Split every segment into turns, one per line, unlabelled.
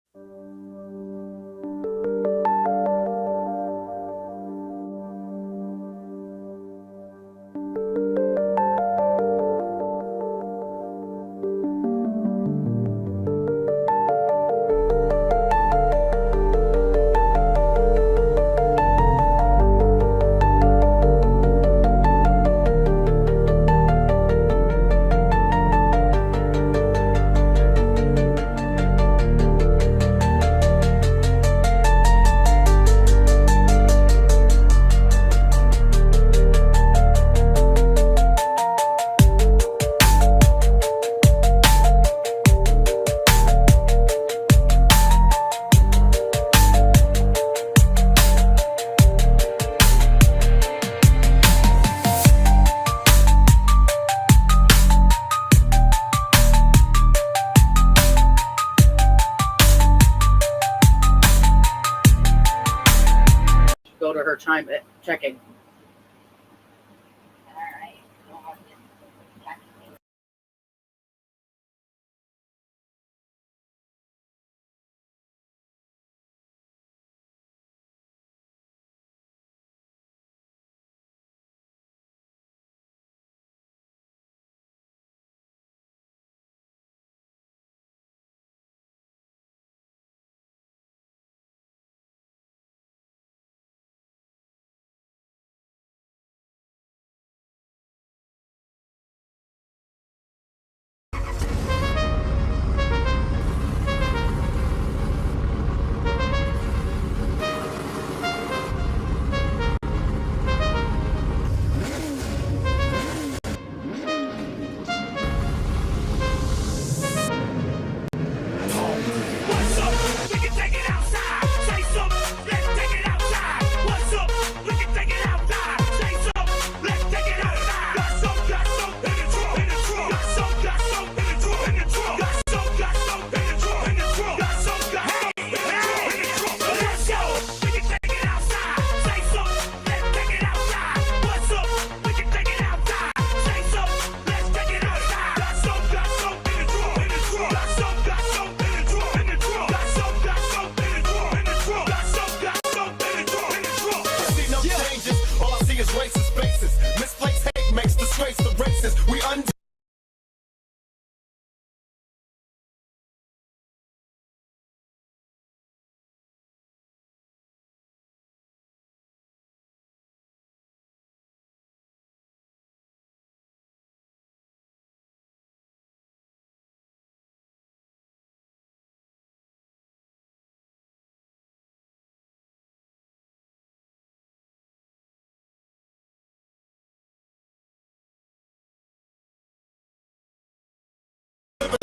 Go to her time checking.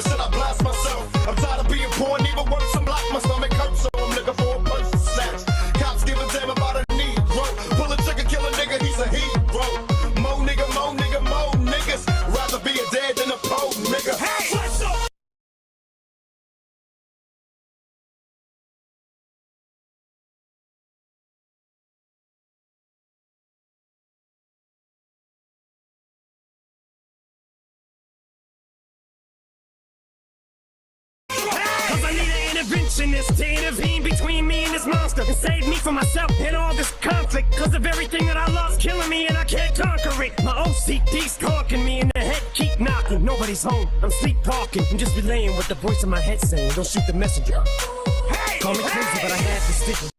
Should I blast myself? I'm tired of being poor, need work, some block my stomach hurts, so I'm looking for a person snatch. Cops give a damn about a Negro. Pull a trigger, kill a nigga, he's a hero. Mo nigga, mo niggas. Rather be a dead than a po nigga. Hey, what's up?
Interventionist to intervene between me and this monster and save me from myself and all this conflict. Cause of everything that I love's killing me and I can't conquer it. My OCD's talking me in the head, keep knocking. Nobody's home, I'm sleepwalking. I'm just relaying what the voice in my head saying. Don't shoot the messenger. Hey, call me crazy, but I had to stick.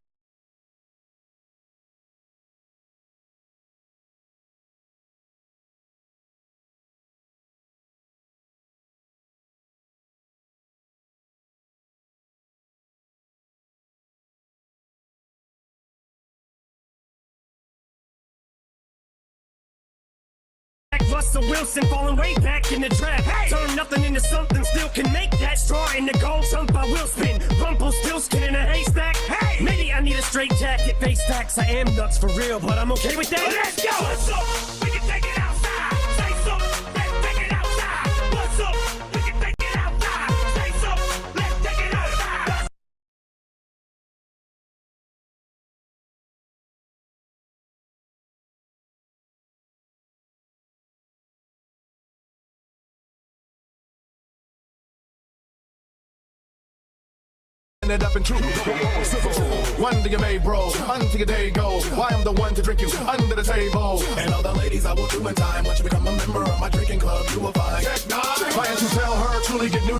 Russell Wilson falling way back in the draft. Hey! Turn nothing into something, still can make that straw in the gold jump. I will spin. Rumple still skin in a haystack. Hey! Maybe I need a straight jacket, face stacks. I am nuts for real, but I'm okay with that. Let's go! What's up? We can take it outside. Say so. Let's take it outside. What's up? We can take it outside. Say so. Let's take it outside.
it up and true. One to your babe, bro. Until your day go. Why I'm the one to drink you under the table. And all the ladies I will do in time. Once you become a member of my drinking club, you will find. Clients who tell her truly get new.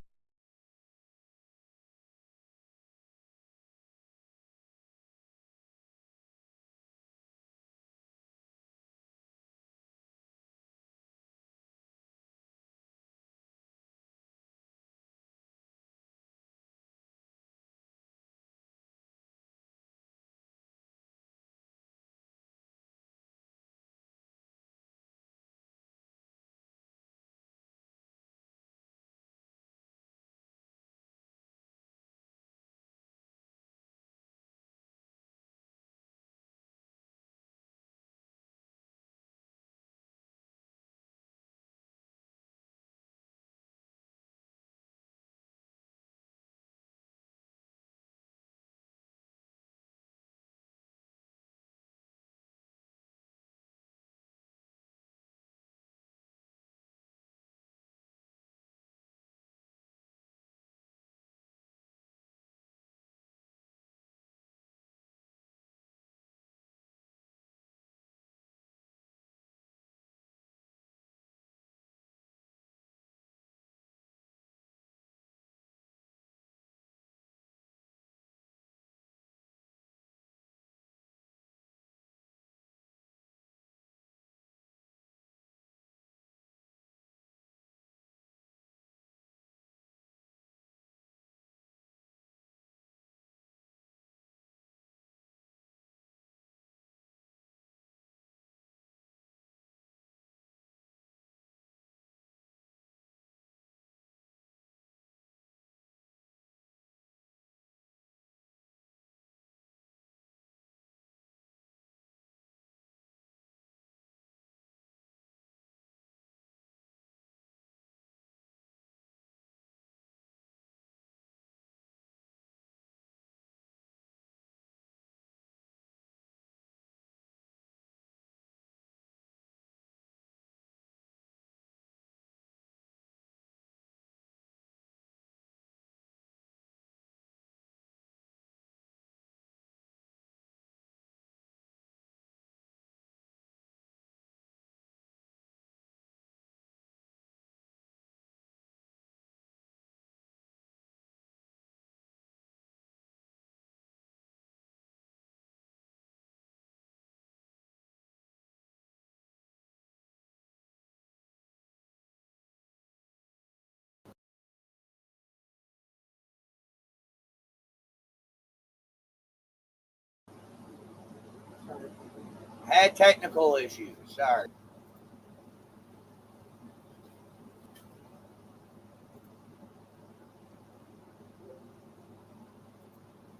Had technical issues. Sorry.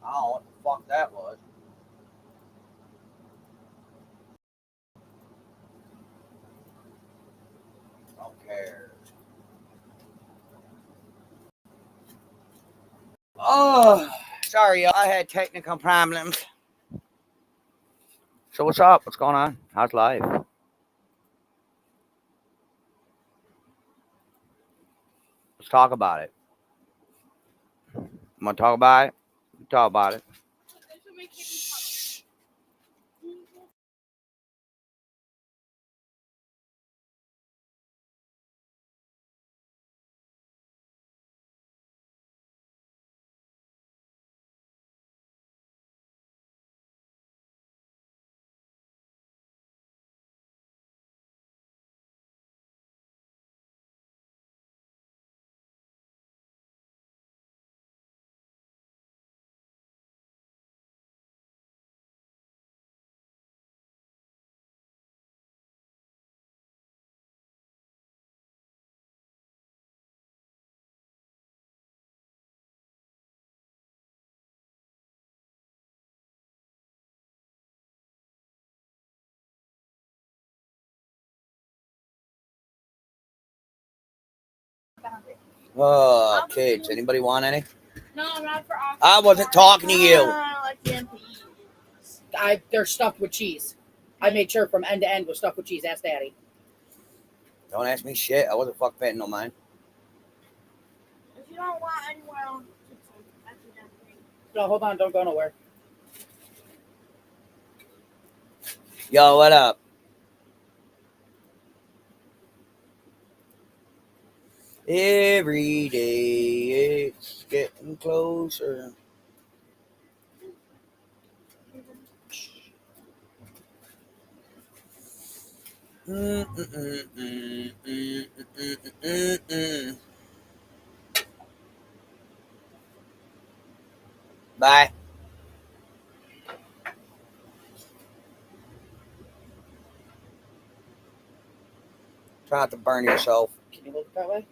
I don't know what the fuck that was. Don't care. Oh, sorry, y'all. I had technical problems. So what's up? What's going on? How's life? Let's talk about it. Want to talk about it? Talk about it. Oh, kids. Anybody want any?
No, not for office.
I wasn't talking to you.
They're stuffed with cheese. I made sure from end to end was stuffed with cheese. Ask Daddy.
Don't ask me shit. I wasn't fuck paying no mind.
If you don't want any, well, that's
No, hold on. Don't go nowhere.
Yo, what up? Every day it's getting closer. Bye. Try not to burn yourself.
Can you look that way?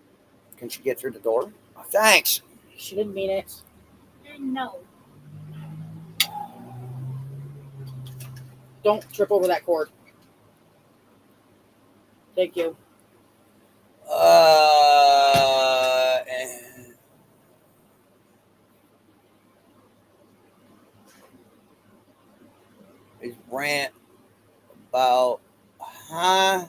Can she get through the door? Oh, thanks.
She didn't mean it.
No.
Don't trip over that cord. Thank you.
His rant about, huh?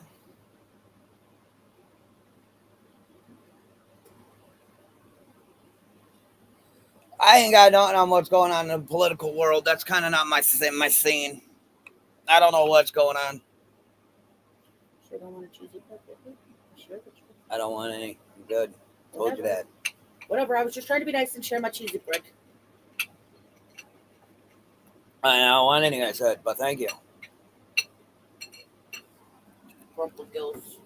I ain't got nothing on what's going on in the political world. That's kind of not my scene. I don't know what's going on.
Sure don't want a cheesy bread, Sure.
I don't want any. I'm good. Told you that.
Whatever. I was just trying to be nice and share my cheesy bread.
I don't want anything I said, but thank you.
Rumple gills.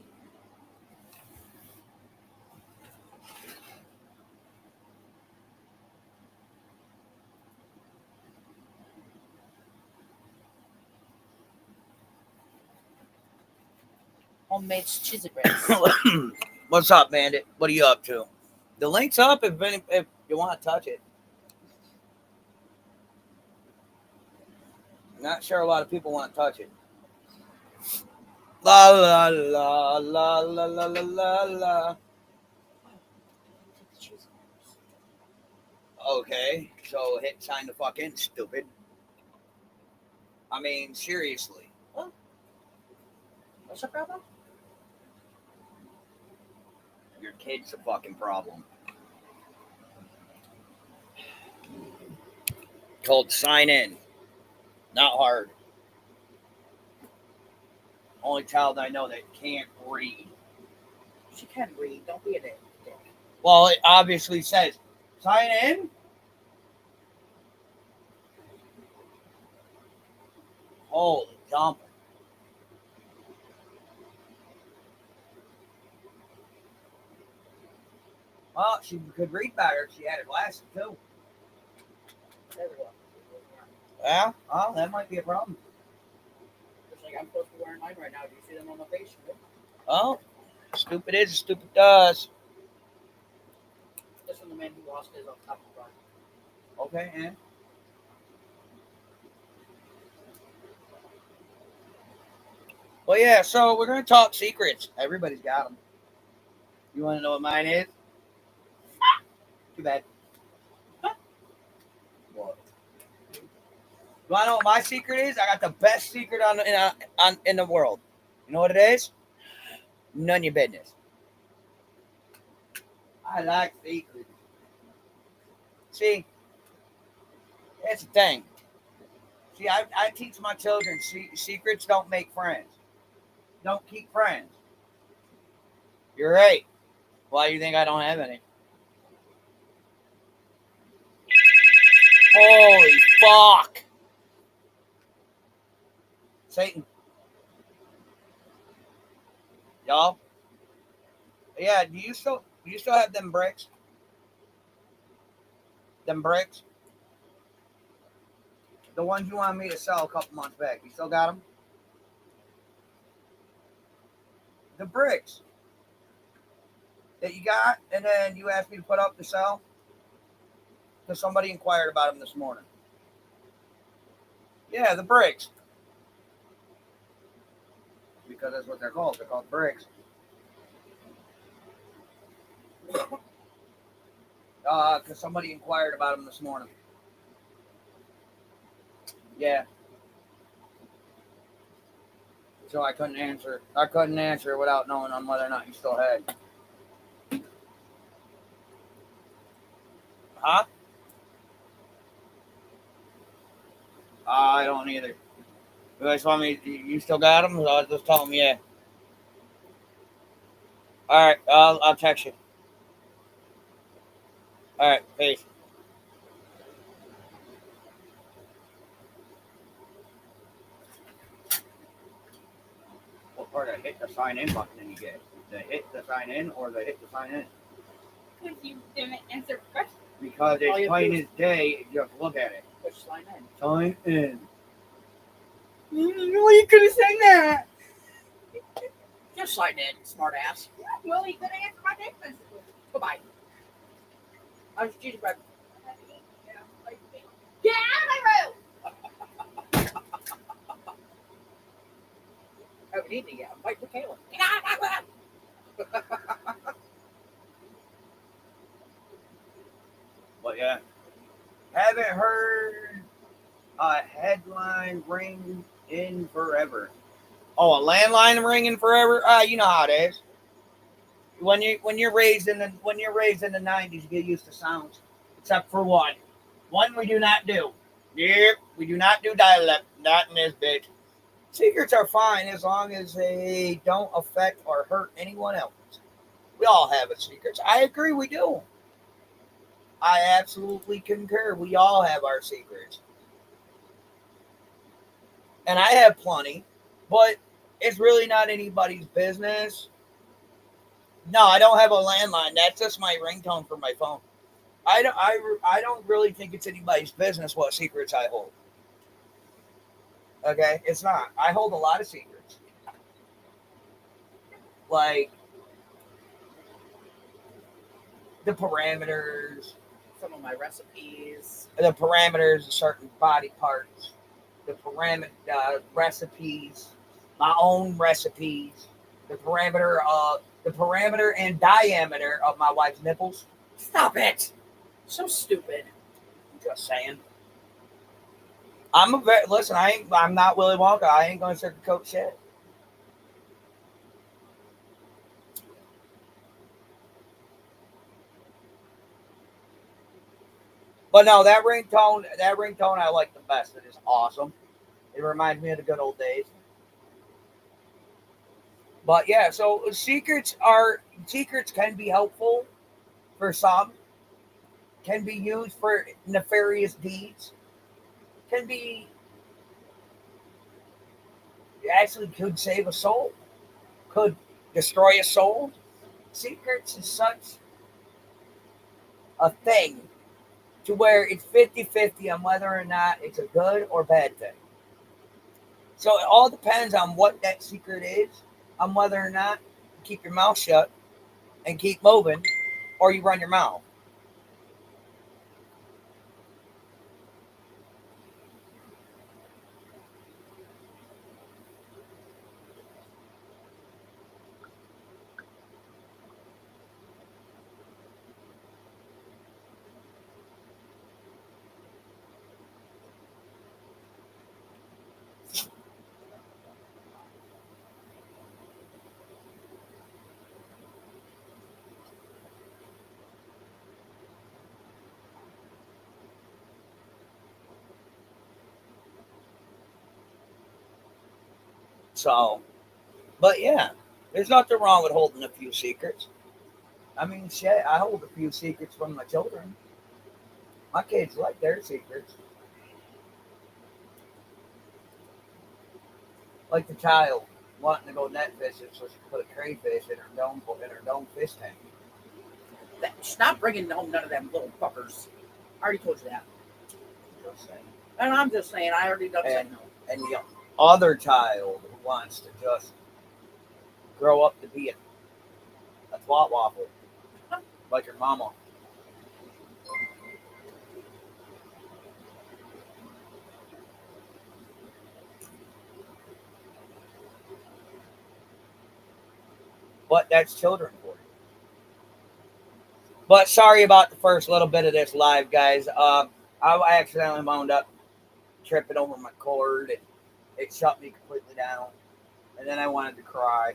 Homemade cheesy breads.
What's up, Bandit? What are you up to? The link's up if you want to touch it. Not sure a lot of people want to touch it. La la la la la la la la la. Okay, so hit sign the fuck in, stupid. I mean, seriously.
What's your problem?
Your kid's a fucking problem. Told sign in. Not hard. Only child I know that can't read.
She can read. Don't be a dick.
Well, it obviously says sign in. Holy dumping. Well, she could read better if she had her glasses too.
There we go.
Yeah, well, that might be a problem.
Just like I'm supposed to be wearing mine right now. Do you see them on my face?
Oh, stupid is, stupid does.
This one, the man who lost his on top of the front.
Okay, and well, yeah. So we're gonna talk secrets. Everybody's got them. You want to know what mine is? Too bad. What? You want to know what my secret is? I got the best secret in the world. You know what it is? None of your business. I like secrets. See, that's the thing. See, I teach my children secrets don't make friends. Don't keep friends. You're right. Why do you think I don't have any? Holy fuck. Satan. Y'all? Yeah, do you still have them bricks? Them bricks? The ones you wanted me to sell a couple months back. You still got them? The bricks that you got, and then you asked me to put up to sell? Because somebody inquired about them this morning. Yeah, the bricks. Because that's what they're called. They're called bricks. Because somebody inquired about them this morning. Yeah. So I couldn't answer. I couldn't answer without knowing on whether or not you still had. Huh? I don't either. You guys want me? You still got them? I'll just tell them yeah. All right, I'll text you. All right, peace. What part of hit the sign in button did you get? The hit the sign in or the hit the sign in?
Because you didn't answer the question.
Because
All
it's
you
plain
do
as day. Just look at it.
Push sign in.
Sign in.
Well, you could have said that.
Just sign in, smart ass.
Well, you could have answered my text message.
Goodbye. I was Jesus Christ.
Get out of my room!
I would need to get fight with Caleb. Get out of my room.
But yeah, haven't heard a headline ring in forever. Oh, a landline ringing forever? You know how it is. When you're raised in the 90s, you get used to sounds. Except for one. One we do not do. Yep, we do not do dialect. Not in this bitch. Secrets are fine as long as they don't affect or hurt anyone else. We all have a secret. I agree, we do. I absolutely concur. We all have our secrets. And I have plenty, but it's really not anybody's business. No, I don't have a landline. That's just my ringtone for my phone. I don't really think it's anybody's business what secrets I hold. Okay? It's not. I hold a lot of secrets. Like the parameters,
Some of my recipes.
the parameters of certain body parts, the recipes, my own recipes, the parameter and diameter of my wife's nipples.
Stop it. So stupid.
Just saying. I'm not Willy Wonka. I ain't gonna sugarcoat shit. But no, that ringtone I like the best. It is awesome. It reminds me of the good old days. But yeah, so secrets can be helpful for some, can be used for nefarious deeds, actually could save a soul, could destroy a soul. Secrets is such a thing to where it's 50-50 on whether or not it's a good or bad thing. So it all depends on what that secret is, on whether or not you keep your mouth shut and keep moving, or you run your mouth. So, but yeah, there's nothing wrong with holding a few secrets. I mean, shit, I hold a few secrets from my children. My kids like their secrets. Like the child wanting to go net fishing, so she put a crayfish in her dome fish tank.
She's not bringing home none of them little fuckers. I already told you that.
Just saying.
And I'm just saying, I already done said no.
And the other child who wants to just grow up to be a twat waffle, like your mama. But that's children for you. But sorry about the first little bit of this live, guys. I accidentally wound up tripping over my cord, and it shut me completely down. And then I wanted to cry.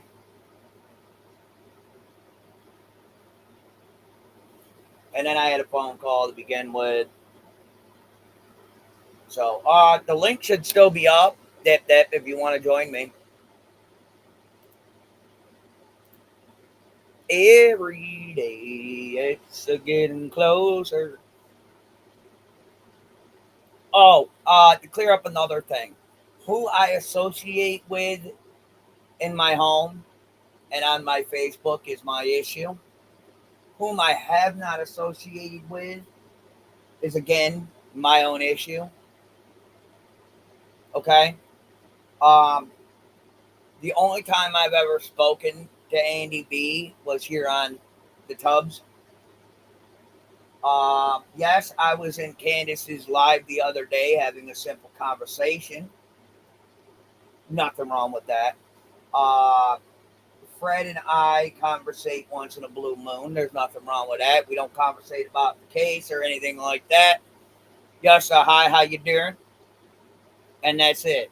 And then I had a phone call to begin with. So the link should still be up. Dip, if you want to join me. Every day it's getting closer. Oh, to clear up another thing. Who I associate with in my home and on my Facebook is my issue. Whom I have not associated with is, again, my own issue. Okay? The only time I've ever spoken to Andy B was here on the Tubs. Yes, I was in Candace's live the other day having a simple conversation. Nothing wrong with that. Fred and I conversate once in a blue moon. There's nothing wrong with that. We don't conversate about the case or anything like that. Just a hi, how you doing? And that's it.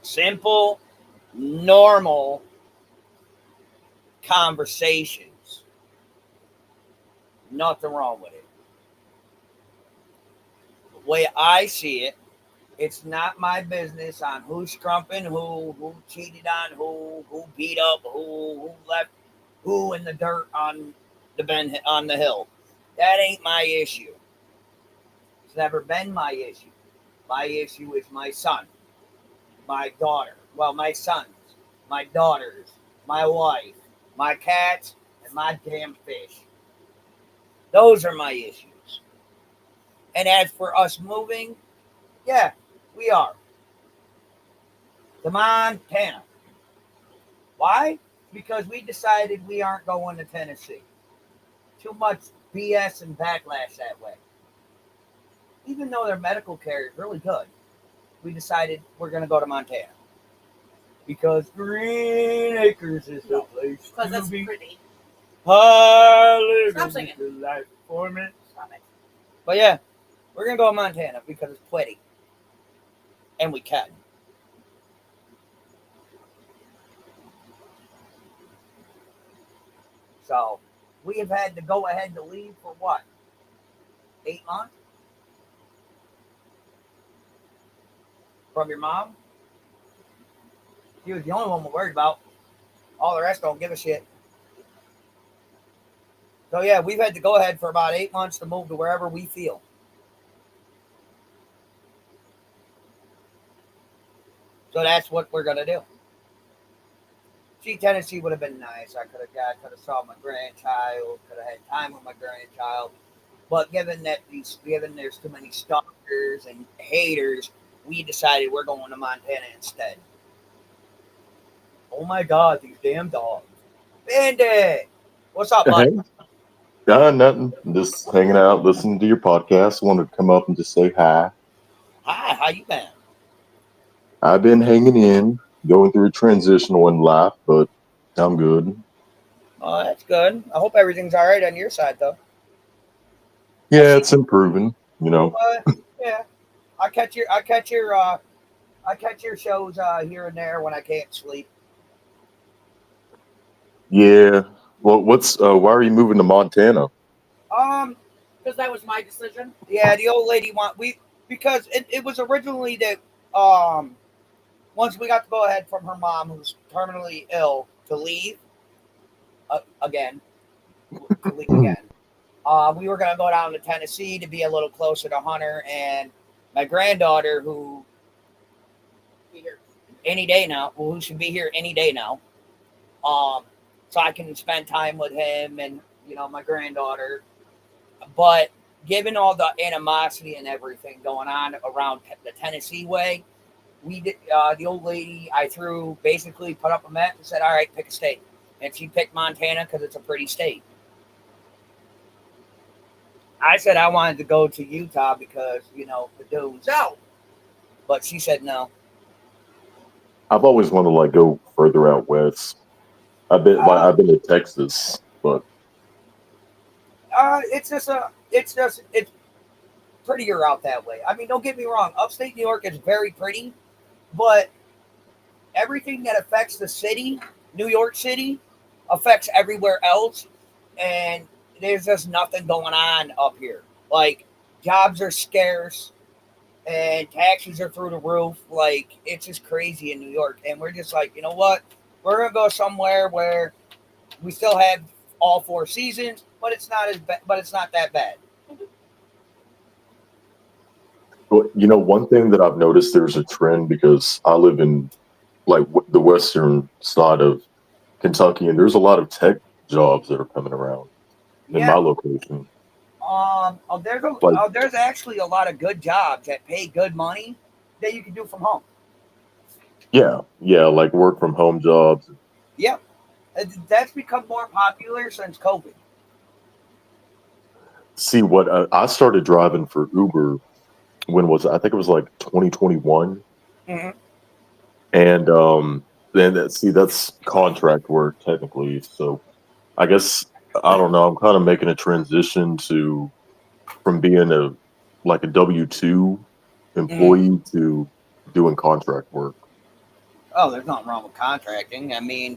Simple, normal conversations. Nothing wrong with it. The way I see it, it's not my business on who's scrumping, who cheated on who beat up who left who in the dirt on the hill. That ain't my issue. It's never been my issue. My issue is my son, my daughter. Well, my sons, my daughters, my wife, my cats, and my damn fish. Those are my issues. And as for us moving, yeah, we are. To Montana. Why? Because we decided we aren't going to Tennessee. Too much BS and backlash that way. Even though their medical care is really good, we decided we're going to go to Montana. Because Green Acres is the place
Because
to
that's
be.
pretty.
Stop
singing.
Life for me.
Stop it.
But yeah, we're going to go to Montana because it's pretty. And we can. So, we have had to go ahead to leave for what? 8 months? From your mom? She was the only one we're worried about. All the rest don't give a shit. So yeah, we've had to go ahead for about 8 months to move to wherever we feel. So that's what we're going to do. See, Tennessee would have been nice. I could have saw my grandchild, could have had time with my grandchild. But given there's too many stalkers and haters, we decided we're going to Montana instead. Oh my God, these damn dogs. Bandit! What's up, bud?
Hey, nothing. Just hanging out, listening to your podcast. Wanted to come up and just say hi.
Hi, how you been?
I've been hanging in, going through a transitional in life, but I'm good.
Oh, that's good. I hope everything's all right on your side, though.
Yeah, it's improving, you know.
Yeah, I catch your shows here and there when I can't sleep.
Yeah. Well, why are you moving to Montana?
Because that was my decision.
Yeah, the old lady because it was originally that once we got to go ahead from her mom, who's terminally ill, to leave again. We were going to go down to Tennessee to be a little closer to Hunter and my granddaughter, who any day now, who should be here any day now. So I can spend time with him and, my granddaughter. But given all the animosity and everything going on around the Tennessee way, we did, the old lady basically put up a map and said, all right, pick a state. And she picked Montana because it's a pretty state. I said I wanted to go to Utah because, the dudes.
No.
But she said no.
I've always wanted to go further out west. I've been to Texas, but
it's prettier out that way. I mean, don't get me wrong. Upstate New York is very pretty, but everything that affects the city, New York City, affects everywhere else, and there's just nothing going on up here. jobs are scarce and taxes are through the roof. Like, it's just crazy in New York. And we're just like, you know what? We're going to go somewhere where we still have all 4 seasons, but it's not but it's not that bad.
But, one thing that I've noticed, there's a trend because I live in like the western side of Kentucky, and there's a lot of tech jobs that are coming around in my location.
There's actually a lot of good jobs that pay good money that you can do from home.
Yeah, like work from home jobs.
Yep. That's become more popular since COVID.
See, what I started driving for Uber when was I think it was like 2021,
Mm-hmm.
and then that's contract work technically. So I guess I don't know. I'm kind of making a transition from being a W-2 employee to doing contract work.
Oh, there's nothing wrong with contracting. I mean,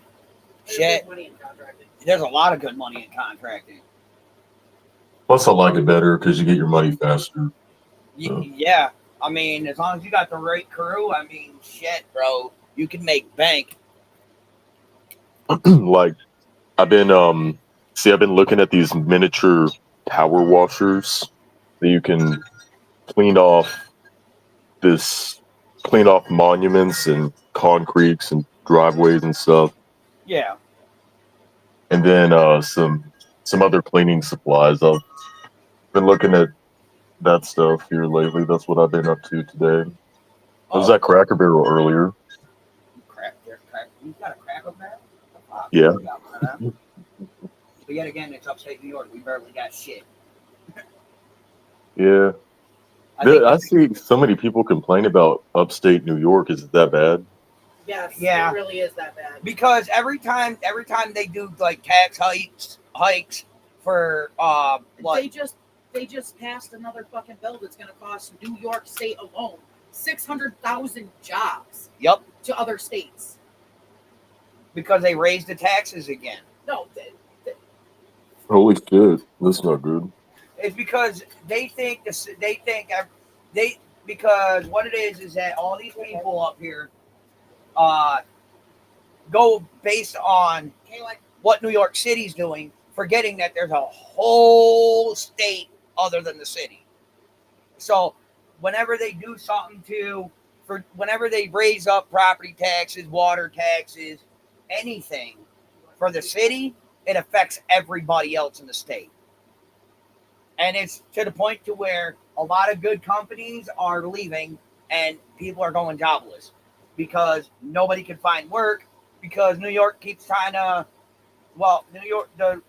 There's
shit.
good money in contracting.
There's a lot of good money in contracting.
Plus, I like it better because you get your money faster. So.
Yeah. I mean, as long as you got the right crew, I mean, shit, bro, you can make bank.
Like, I've been looking at these miniature power washers that you can clean off monuments and concretes and driveways and stuff.
Yeah.
And then some other cleaning supplies. I've been looking at that stuff here lately. That's what I've been up to today. I was at Cracker Barrel earlier.
You got a Cracker Barrel?
Yeah.
But yet again, it's upstate New York. We barely got shit.
Yeah. I see so many people complain about upstate New York. Is it that bad?
Yes,
Yeah.
it really is that bad.
Because every time they do like tax hikes for
They just passed another fucking bill that's going to cost New York State alone 600,000 jobs.
Yep.
To other states.
Because they raised the taxes again.
No,
Holy shit, that's not good.
It's because because what it is that all these people up here go based on what New York City's doing, forgetting that there's a whole state other than the city. So whenever they do something whenever they raise up property taxes, water taxes, anything for the city, it affects everybody else in the state. And it's to the point to where a lot of good companies are leaving and people are going jobless because nobody can find work because New York keeps trying to, the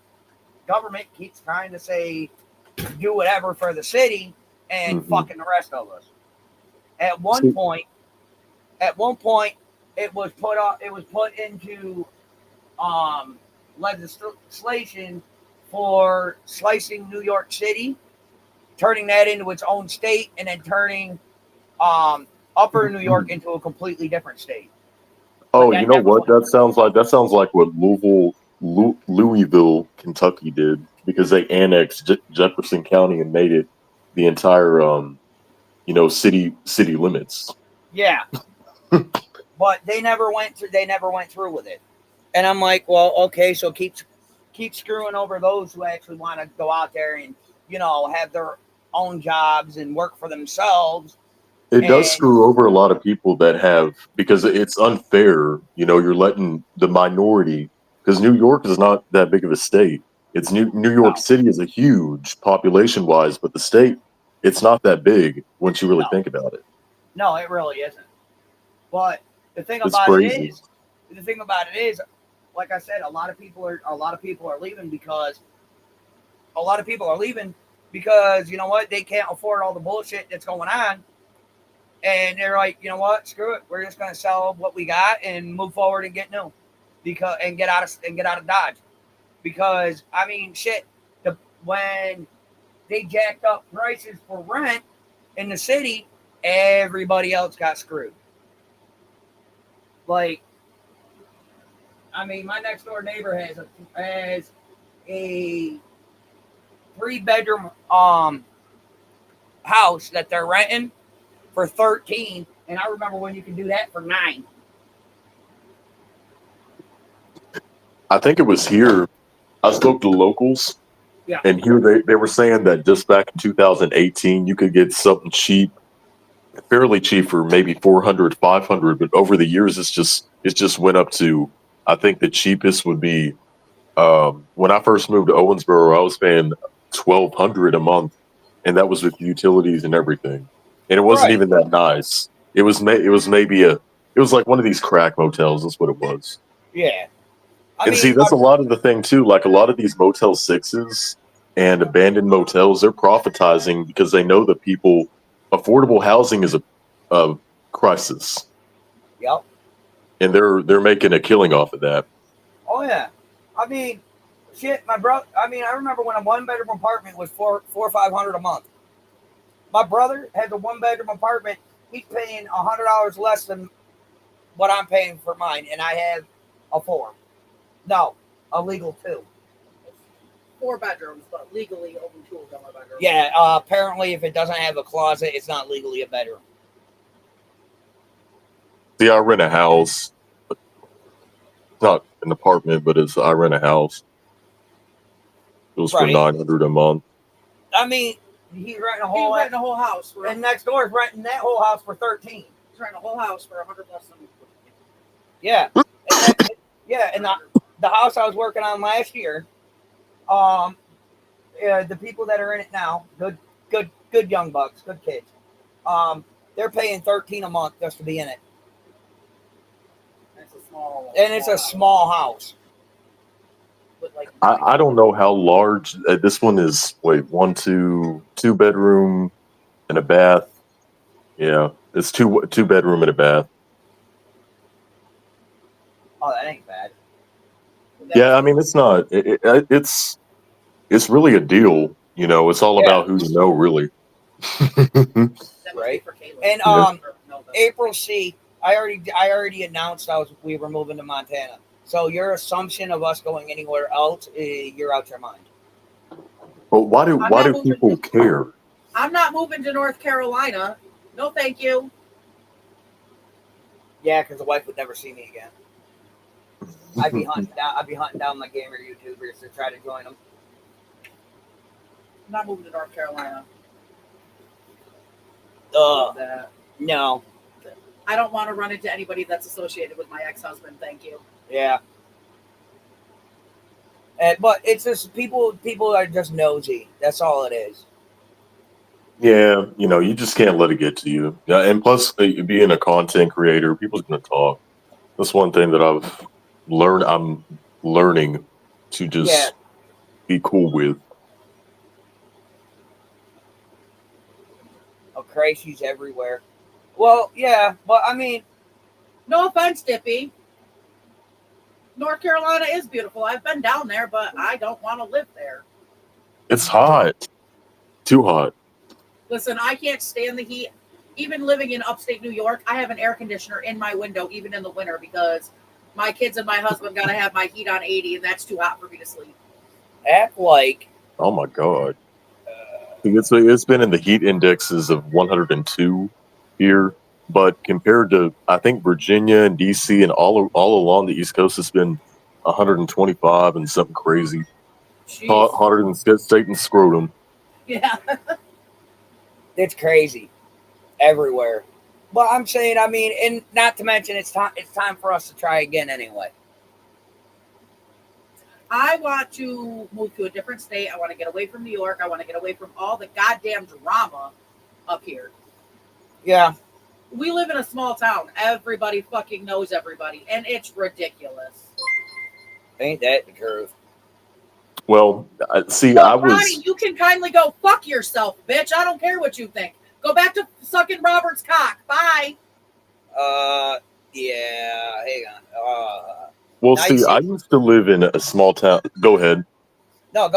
government keeps trying to say, do whatever for the city and fucking the rest of us. At one point, it was put into legislation for slicing New York City, turning that into its own state, and then turning Upper New York into a completely different state.
Oh, you know what? That sounds like what Louisville, Kentucky did because they annexed Jefferson County and made it the entire city limits.
Yeah. But they never went through with it. And I'm like, well, okay, so keep screwing over those who actually want to go out there and, have their own jobs and work for themselves.
It does screw over a lot of people that have, because it's unfair. You're letting the minority, because New York is not that big of a state. It's New York City is a huge population wise, but the state, it's not that big once you really think about it.
No, it really isn't. But the thing
It's
about
crazy.
it is, like I said, a lot of people are leaving because you know what, they can't afford all the bullshit that's going on. And they're like, you know what? Screw it. We're just going to sell what we got and move forward and get new, and get out of Dodge. Because I mean, shit. When they jacked up prices for rent in the city, everybody else got screwed. Like, I mean, my next door neighbor has a 3-bedroom house that they're renting for 13, and I remember when you could do that for 9.
I think it was here. I spoke to locals,
Yeah.
and here they were saying that just back in 2018, you could get something cheap, fairly cheap for maybe 400, 500. But over the years, it just went up to. I think the cheapest would be when I first moved to Owensboro, I was paying 1,200 a month, and that was with utilities and everything. And it wasn't
Right.
even that nice. It was maybe it was like one of these crack motels. That's what it was.
Yeah.
And see, that's a lot of the thing too. Like a lot of these Motel 6s and abandoned motels, they're profitizing because they know that people affordable housing is a crisis,
Yep.
and they're making a killing off of that.
Oh yeah. I mean, shit. My brother. I mean, I remember when a 1-bedroom apartment was $400 or $500 a month. My brother has a 1-bedroom apartment. He's paying $100 less than what I'm paying for mine, and I have a 4. No, a legal 2.
4 bedrooms, but legally only 2 of them are bedrooms.
Yeah. Apparently, if it doesn't have a closet, it's not legally a bedroom.
See, I rent a house. It's not an apartment, but I rent a house. It was for
Right.
$900 a month.
I mean, he's renting a
He's
whole.
renting a whole house for
And next door is renting that whole house for 13.
he's renting a whole house for 100 less than.
Yeah. Yeah, and the house I was working on last year, the people that are in it now, good young bucks, good kids. They're paying 13 a month just to be in it.
It's a small.
And it's a small house.
With like
I don't know how large this one is. Wait, 2 bedroom and a bath. Yeah, it's two bedroom and a bath.
Oh, that ain't bad.
Yeah, I mean it's not. It's really a deal. You know, it's all
Yeah.
about who you know, really.
That must be
Right.
for Caleb.
And
Yeah.
April C, I already announced we were moving to Montana. So your assumption of us going anywhere else, you're out your mind.
But why do
I'm not moving.
people care?
I'm not moving to North Carolina. No, thank you.
Yeah, because the wife would never see me again. I'd be hunting down my gamer YouTubers to try to join them.
I'm not moving to North Carolina.
No.
I don't want to run into anybody that's associated with my ex-husband. Thank you.
Yeah. But it's just people are just nosy. That's all it is.
Yeah, you know, you just can't let it get to you. Yeah, and plus, being a content creator, people's gonna talk. That's one thing that I'm learning to just be cool with.
Oh, crazies everywhere. Well, yeah, but I mean,
No offense, Dippy. North Carolina is beautiful. I've been down there, but I don't want to live there.
It's hot, too hot.
Listen, I can't stand the heat. Even living in upstate New York, I have an air conditioner in my window, even in the winter, because my kids and my husband got to have my heat on 80, and that's too hot for me to sleep.
act like
Oh my god. It's been in the heat indexes of 102 here, but compared to I think Virginia and DC and all along the East Coast, it's been 125 and something crazy.
Jeez.
Hotter than Satan's scrotum.
Yeah.
it's crazy everywhere. But I'm saying, I mean, and not to mention, it's time for us to try again anyway.
I want to move to a different state. I want to get away from New York. I want to get away from all the goddamn drama up here.
Yeah.
We live in a small town. Everybody fucking knows everybody, and it's ridiculous.
Ain't that the truth?
Well, see,
So,
I was.
Ronnie, you can kindly go fuck yourself, bitch. I don't care what you think. Go back to sucking Robert's cock. Bye.
Yeah. Hang on.
Well,
Now
see,
you see-
I used to live in a small town. Go ahead.
No,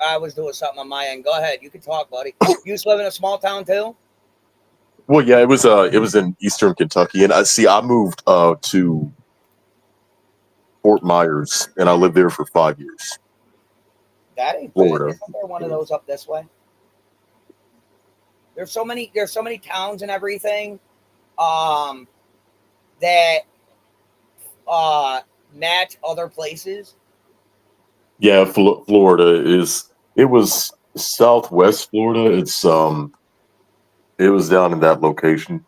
I was doing something on my end. Go ahead. You can talk, buddy. You used to live in a small town too?
Well, yeah, it was in Eastern Kentucky, and I moved to Fort Myers, and I lived there for 5 years.
That ain't
Florida.
bad. Isn't there one of those up this way? There's so many towns and everything that match other places.
Yeah, Florida is. It was Southwest Florida. It was down in that location.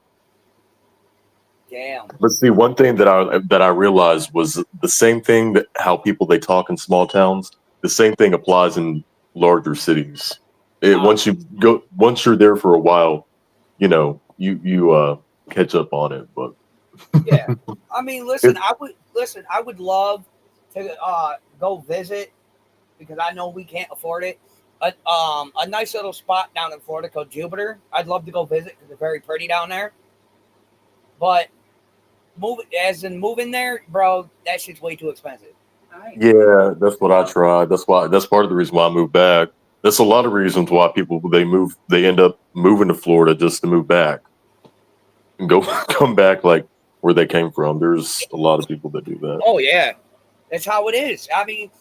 Damn.
But see, one thing that I realized was the same thing that how people they talk in small towns. The same thing applies in larger cities. Once you're there for a while, you catch up on it. But
Yeah. I mean, listen, I would love to go visit because I know we can't afford it. A nice little spot down in Florida called Jupiter. I'd love to go visit because it's very pretty down there. But moving there, bro, that shit's way too expensive.
yeah, that's what I tried. That's part of the reason why I moved back. That's a lot of reasons why people they end up moving to Florida just to move back and go come back like where they came from. There's a lot of people that do that.
Oh yeah, that's how it is. I mean,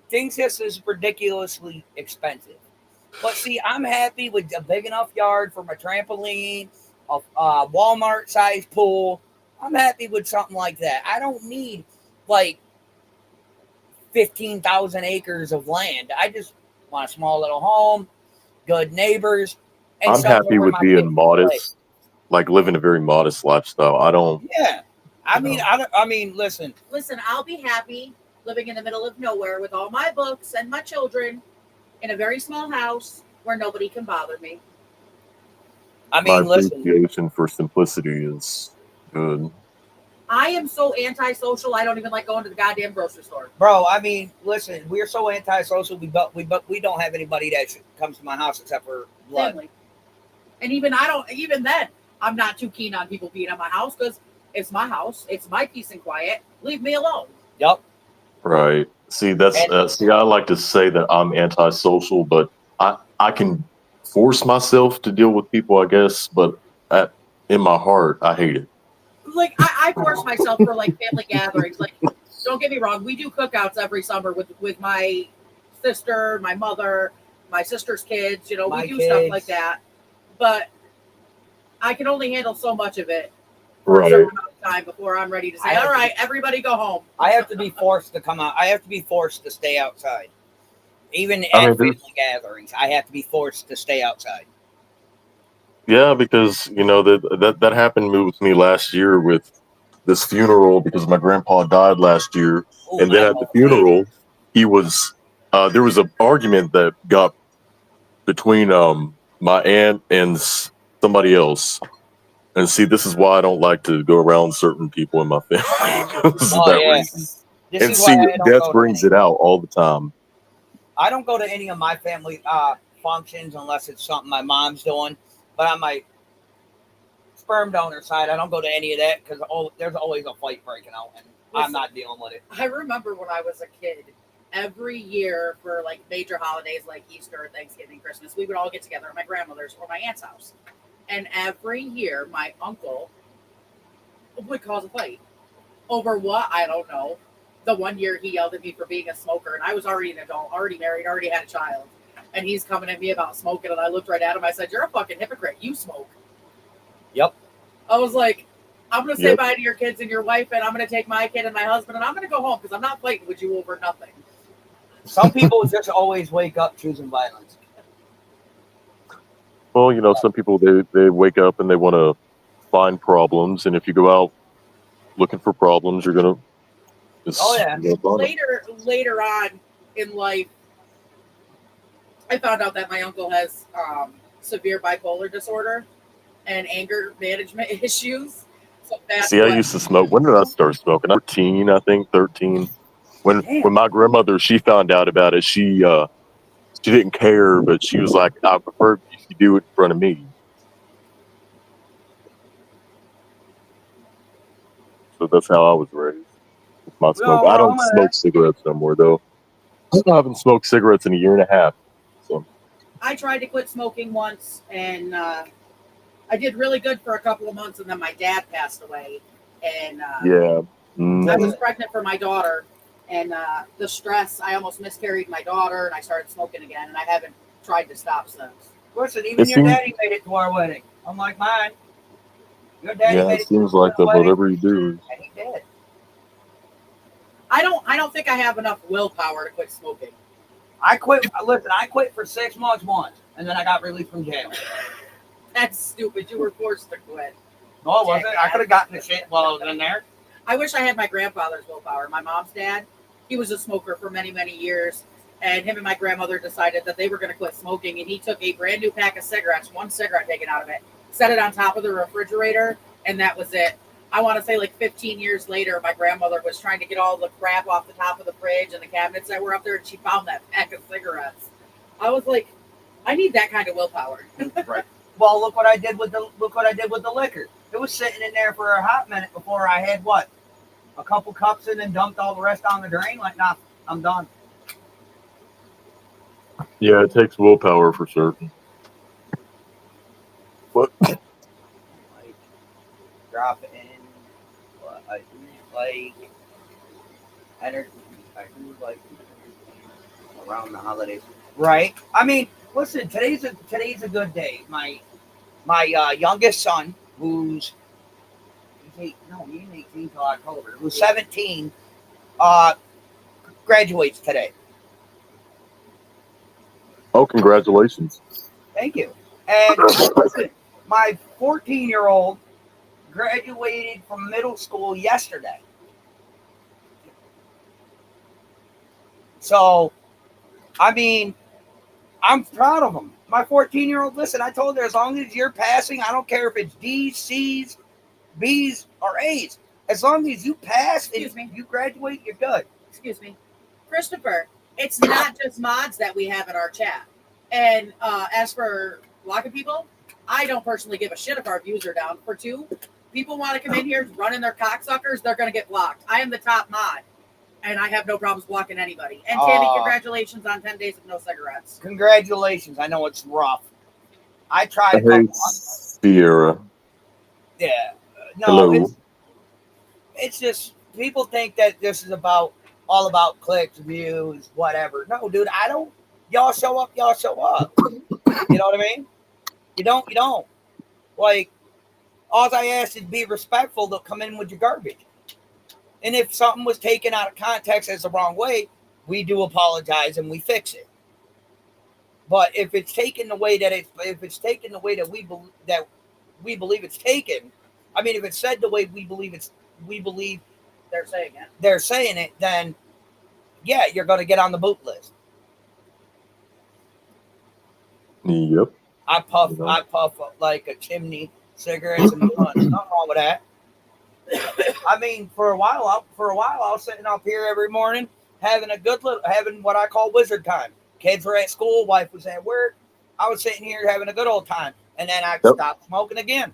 things just is ridiculously expensive. But see, I'm happy with a big enough yard for my trampoline, a Walmart-sized pool. I'm happy with something like that. I don't need like 15,000 acres of land. I just want a small little home, good neighbors. And
I'm
somewhere
happy
where
with
my kids
being
can
modest, like living a very modest lifestyle. I don't.
play. Yeah, I mean, listen.
Listen, I'll be happy living in the middle of nowhere with all my books and my children in a very small house where nobody can bother me.
I
My
mean, listen.
appreciation for simplicity is good.
I am so antisocial. I don't even like going to the goddamn grocery store.
Bro, I mean, listen, we're so antisocial. We don't have anybody that comes to my house except for blood.
Family. And even then, I'm not too keen on people being at my house because it's my house. It's my peace and quiet. Leave me alone.
Yep.
Right. See, I like to say that I'm antisocial, but I can force myself to deal with people, I guess, but in my heart, I hate it.
Like I force myself for like family gatherings. Like, don't get me wrong, we do cookouts every summer with my sister, my mother, my sister's kids. You know, we do stuff like that. But I can only handle so much of it for a certain amount of time before I'm ready to say, all right, everybody go home.
I have to be forced to come out. I have to be forced to stay outside. Even at family gatherings, I have to be forced to stay outside.
Yeah, because that happened with me last year with this funeral because my grandpa died last year, and then at the funeral, he was there was an argument that got between my aunt and somebody else, and see, this is why I don't like to go around certain people in my family. Reason. And see, death brings it out all the time.
I don't go to any of my family functions unless it's something my mom's doing. But on my sperm donor side, I don't go to any of that because there's always a fight breaking out, and I'm not dealing with it.
I remember when I was a kid, every year for like major holidays like Easter, Thanksgiving, Christmas, we would all get together at my grandmother's or my aunt's house. And every year, my uncle would cause a fight. Over what? I don't know. The one year he yelled at me for being a smoker, and I was already an adult, already married, already had a child. And he's coming at me about smoking, and I looked right at him. I said, "You're a fucking hypocrite. You smoke."
Yep.
I was like, "I'm going to say bye to your kids and your wife, and I'm going to take my kid and my husband, and I'm going to go home because I'm not fighting with you over nothing."
Some people just always wake up choosing violence.
Well, some people they wake up and they want to find problems, and if you go out looking for problems, you're gonna.
Later on in life, I found out that my uncle has severe bipolar disorder and anger management issues. So
I used to smoke. When did I start smoking? 13, I think 13. When my grandmother, she found out about it, she didn't care, but she was like, "I prefer if you do it in front of me." So that's how I was raised. With my smoke. I don't smoke cigarettes no more, though. I haven't smoked cigarettes in a year and a half. So
I tried to quit smoking once, and I did really good for a couple of months, and then my dad passed away. And I was pregnant for my daughter, and the stress, I almost miscarried my daughter, and I started smoking again, and I haven't tried to stop since.
Listen, even
It
your
seems-
daddy made it to our wedding. Unlike mine. Your daddy
Yeah,
made
it
it to
seems like
our
that.
wedding,
Whatever you do,
and he did.
I don't think I have enough willpower to quit smoking.
I quit. Listen, I quit for 6 months once, and then I got released from jail.
That's stupid. You were forced to quit.
No, it wasn't. I could have gotten the shit while I was in there.
I wish I had my grandfather's willpower. My mom's dad, he was a smoker for many, many years. And him and my grandmother decided that they were going to quit smoking. And he took a brand new pack of cigarettes, one cigarette taken out of it, set it on top of the refrigerator, and that was it. I want to say like 15 years later, my grandmother was trying to get all the crap off the top of the fridge and the cabinets that were up there, and she found that pack of cigarettes. I was like, I need that kind of willpower.
right?
Well, look what I did with the liquor. It was sitting in there for a hot minute before I had what, a couple cups in and dumped all the rest on the drain. Like, nah, I'm done.
Yeah, it takes willpower for certain. But
Like, drop it in. But I do like energy. I do like around the holidays. Right. I mean, listen. Today's a good day. My youngest son, who's he ain't 18 till October. Who's 17, graduates today.
oh, congratulations!
Thank you. And listen, my 14-year-old graduated from middle school yesterday. So, I mean, I'm proud of him. My 14-year-old, listen, I told her as long as you're passing, I don't care if it's D's, C's, B's, or A's. As long as you pass and
Excuse me.
you graduate, you're good.
Excuse me, Christopher, it's not just mods that we have in our chat. And as for locking people, I don't personally give a shit if our views are down. For two, people want to come in here running their cocksuckers, they're going to get blocked. I am the top mod, and I have no problems blocking anybody. And Tammy, congratulations on 10 days of no cigarettes.
Congratulations. I know it's rough. I tried a
Hey,
couple months.
Sierra.
Yeah. No,
Hello.
it's just people think that this is all about clicks, views, whatever. No, dude, I don't. Y'all show up. You know what I mean? You don't. Like, all I ask is be respectful. They'll come in with your garbage. And if something was taken out of context as the wrong way, we do apologize and we fix it. But if it's taken the way that we believe it's taken, I mean, if it's said the way we believe
They're saying it.
then yeah, you're going to get on the boot list.
Yep.
I puff like a chimney, cigarettes, and nothing wrong with that. I mean, for a while, I was sitting up here every morning having what I call wizard time. Kids were at school, wife was at work. I was sitting here having a good old time, and then I stopped smoking again.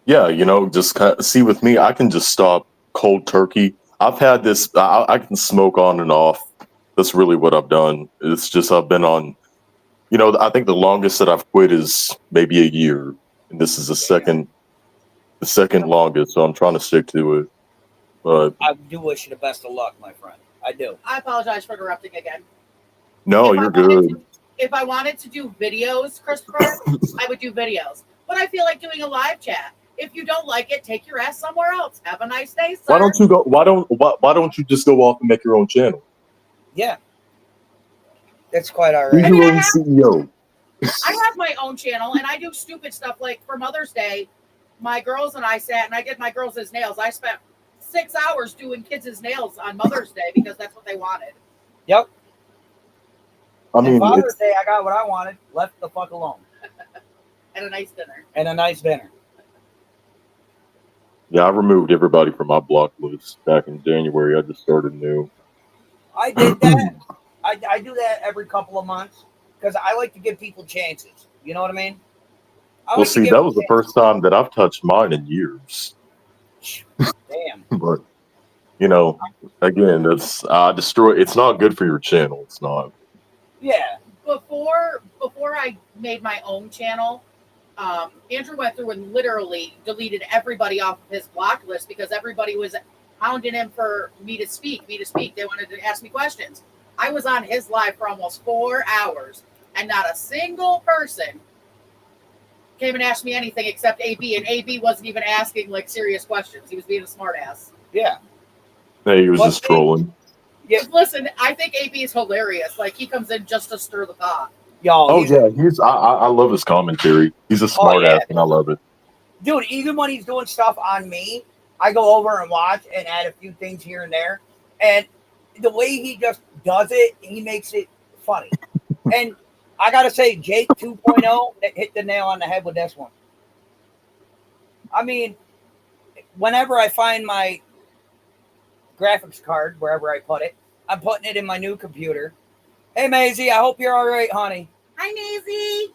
Yeah, just see with me, I can just stop cold turkey. I've had this. I can smoke on and off. That's really what I've done. It's just I've been on. I think the longest that I've quit is maybe a year, and this is the second longest. So I'm trying to stick to it. But
I do wish you the best of luck, my friend. I do.
I apologize for interrupting again.
no,
If I
you're
wanted
good.
If I wanted to do videos, Christopher, I would do videos. But I feel like doing a live chat. If you don't like it, take your ass somewhere else. Have a nice day, sir.
Why don't you go? Why don't you just go off and make your own channel?
Yeah, that's quite all
Be
right.
your own CEO.
I have my own channel, and I do stupid stuff like for Mother's Day, my girls and I sat and I did my girls' nails. I spent 6 hours doing kids' nails on Mother's Day because that's what they wanted.
Yep.
I mean,
And Father's Day, I got what I wanted. Left the fuck alone.
And a nice dinner.
And a nice dinner.
yeah, I removed everybody from my block list back in January. I just started new.
I did that. I do that every couple of months because I like to give people chances. You know what I mean?
Well, see, that was the first time that I've touched mine in years.
Damn.
But again, that's destroy. It's not good for your channel. It's not.
Yeah.
Before I made my own channel, Andrew went through and literally deleted everybody off of his block list because everybody was hounding him for me to speak. They wanted to ask me questions. I was on his live for almost 4 hours, and not a single person came and asked me anything except AB, and AB wasn't even asking like serious questions. He was being a smartass.
Yeah.
Hey, he was
Well,
just trolling.
Yeah.
Listen, I think AB is hilarious. Like he comes in just to stir the pot.
Y'all.
Oh yeah, I love his commentary. He's a smart
yeah.
ass, and I love it.
Dude, even when he's doing stuff on me, I go over and watch and add a few things here and there. And the way he just does it, he makes it funny. And I got to say, Jake 2.0 hit the nail on the head with this one. I mean, whenever I find my graphics card, wherever I put it, I'm putting it in my new computer. Hey, Maisie, I hope you're all right, honey.
Hi, Maisie.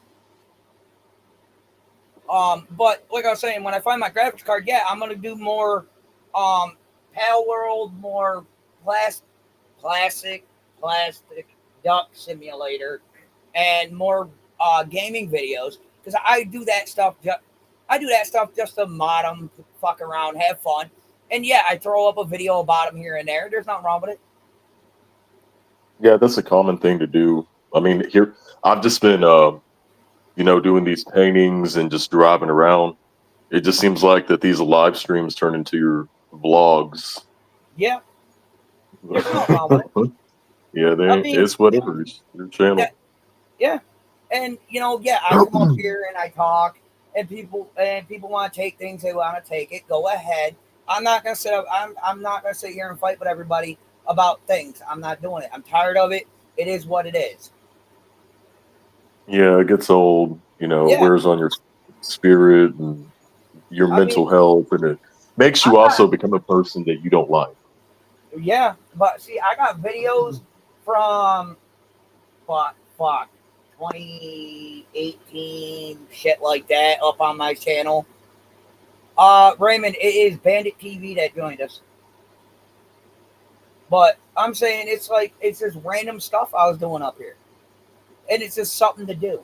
But like I was saying, when I find my graphics card, yeah, I'm gonna do more Pal World, more plastic duck simulator, and more gaming videos, because I do that stuff. I do that stuff just to mod them, fuck around, have fun, and yeah, I throw up a video about them here and there. There's nothing wrong with it.
Yeah, that's a common thing to do. I mean, here I've just been, doing these paintings and just driving around. It just seems like that these live streams turn into your vlogs.
Yeah, there's nothing wrong with it.
Yeah, it's whatever. It's your channel.
Yeah, and I come up here and I talk, and people want to take things, they want to take it. Go ahead. I'm not gonna sit up. I'm not gonna sit here and fight with everybody about things. I'm not doing it. I'm tired of it. It is what it is.
Yeah, it gets old. Wears on your spirit and your mental health, and it makes you also become a person that you don't like.
Yeah, but see, I got videos from 2018, shit like that, up on my channel. Raymond, it is Bandit TV that joined us. But I'm saying it's just random stuff I was doing up here. And it's just something to do.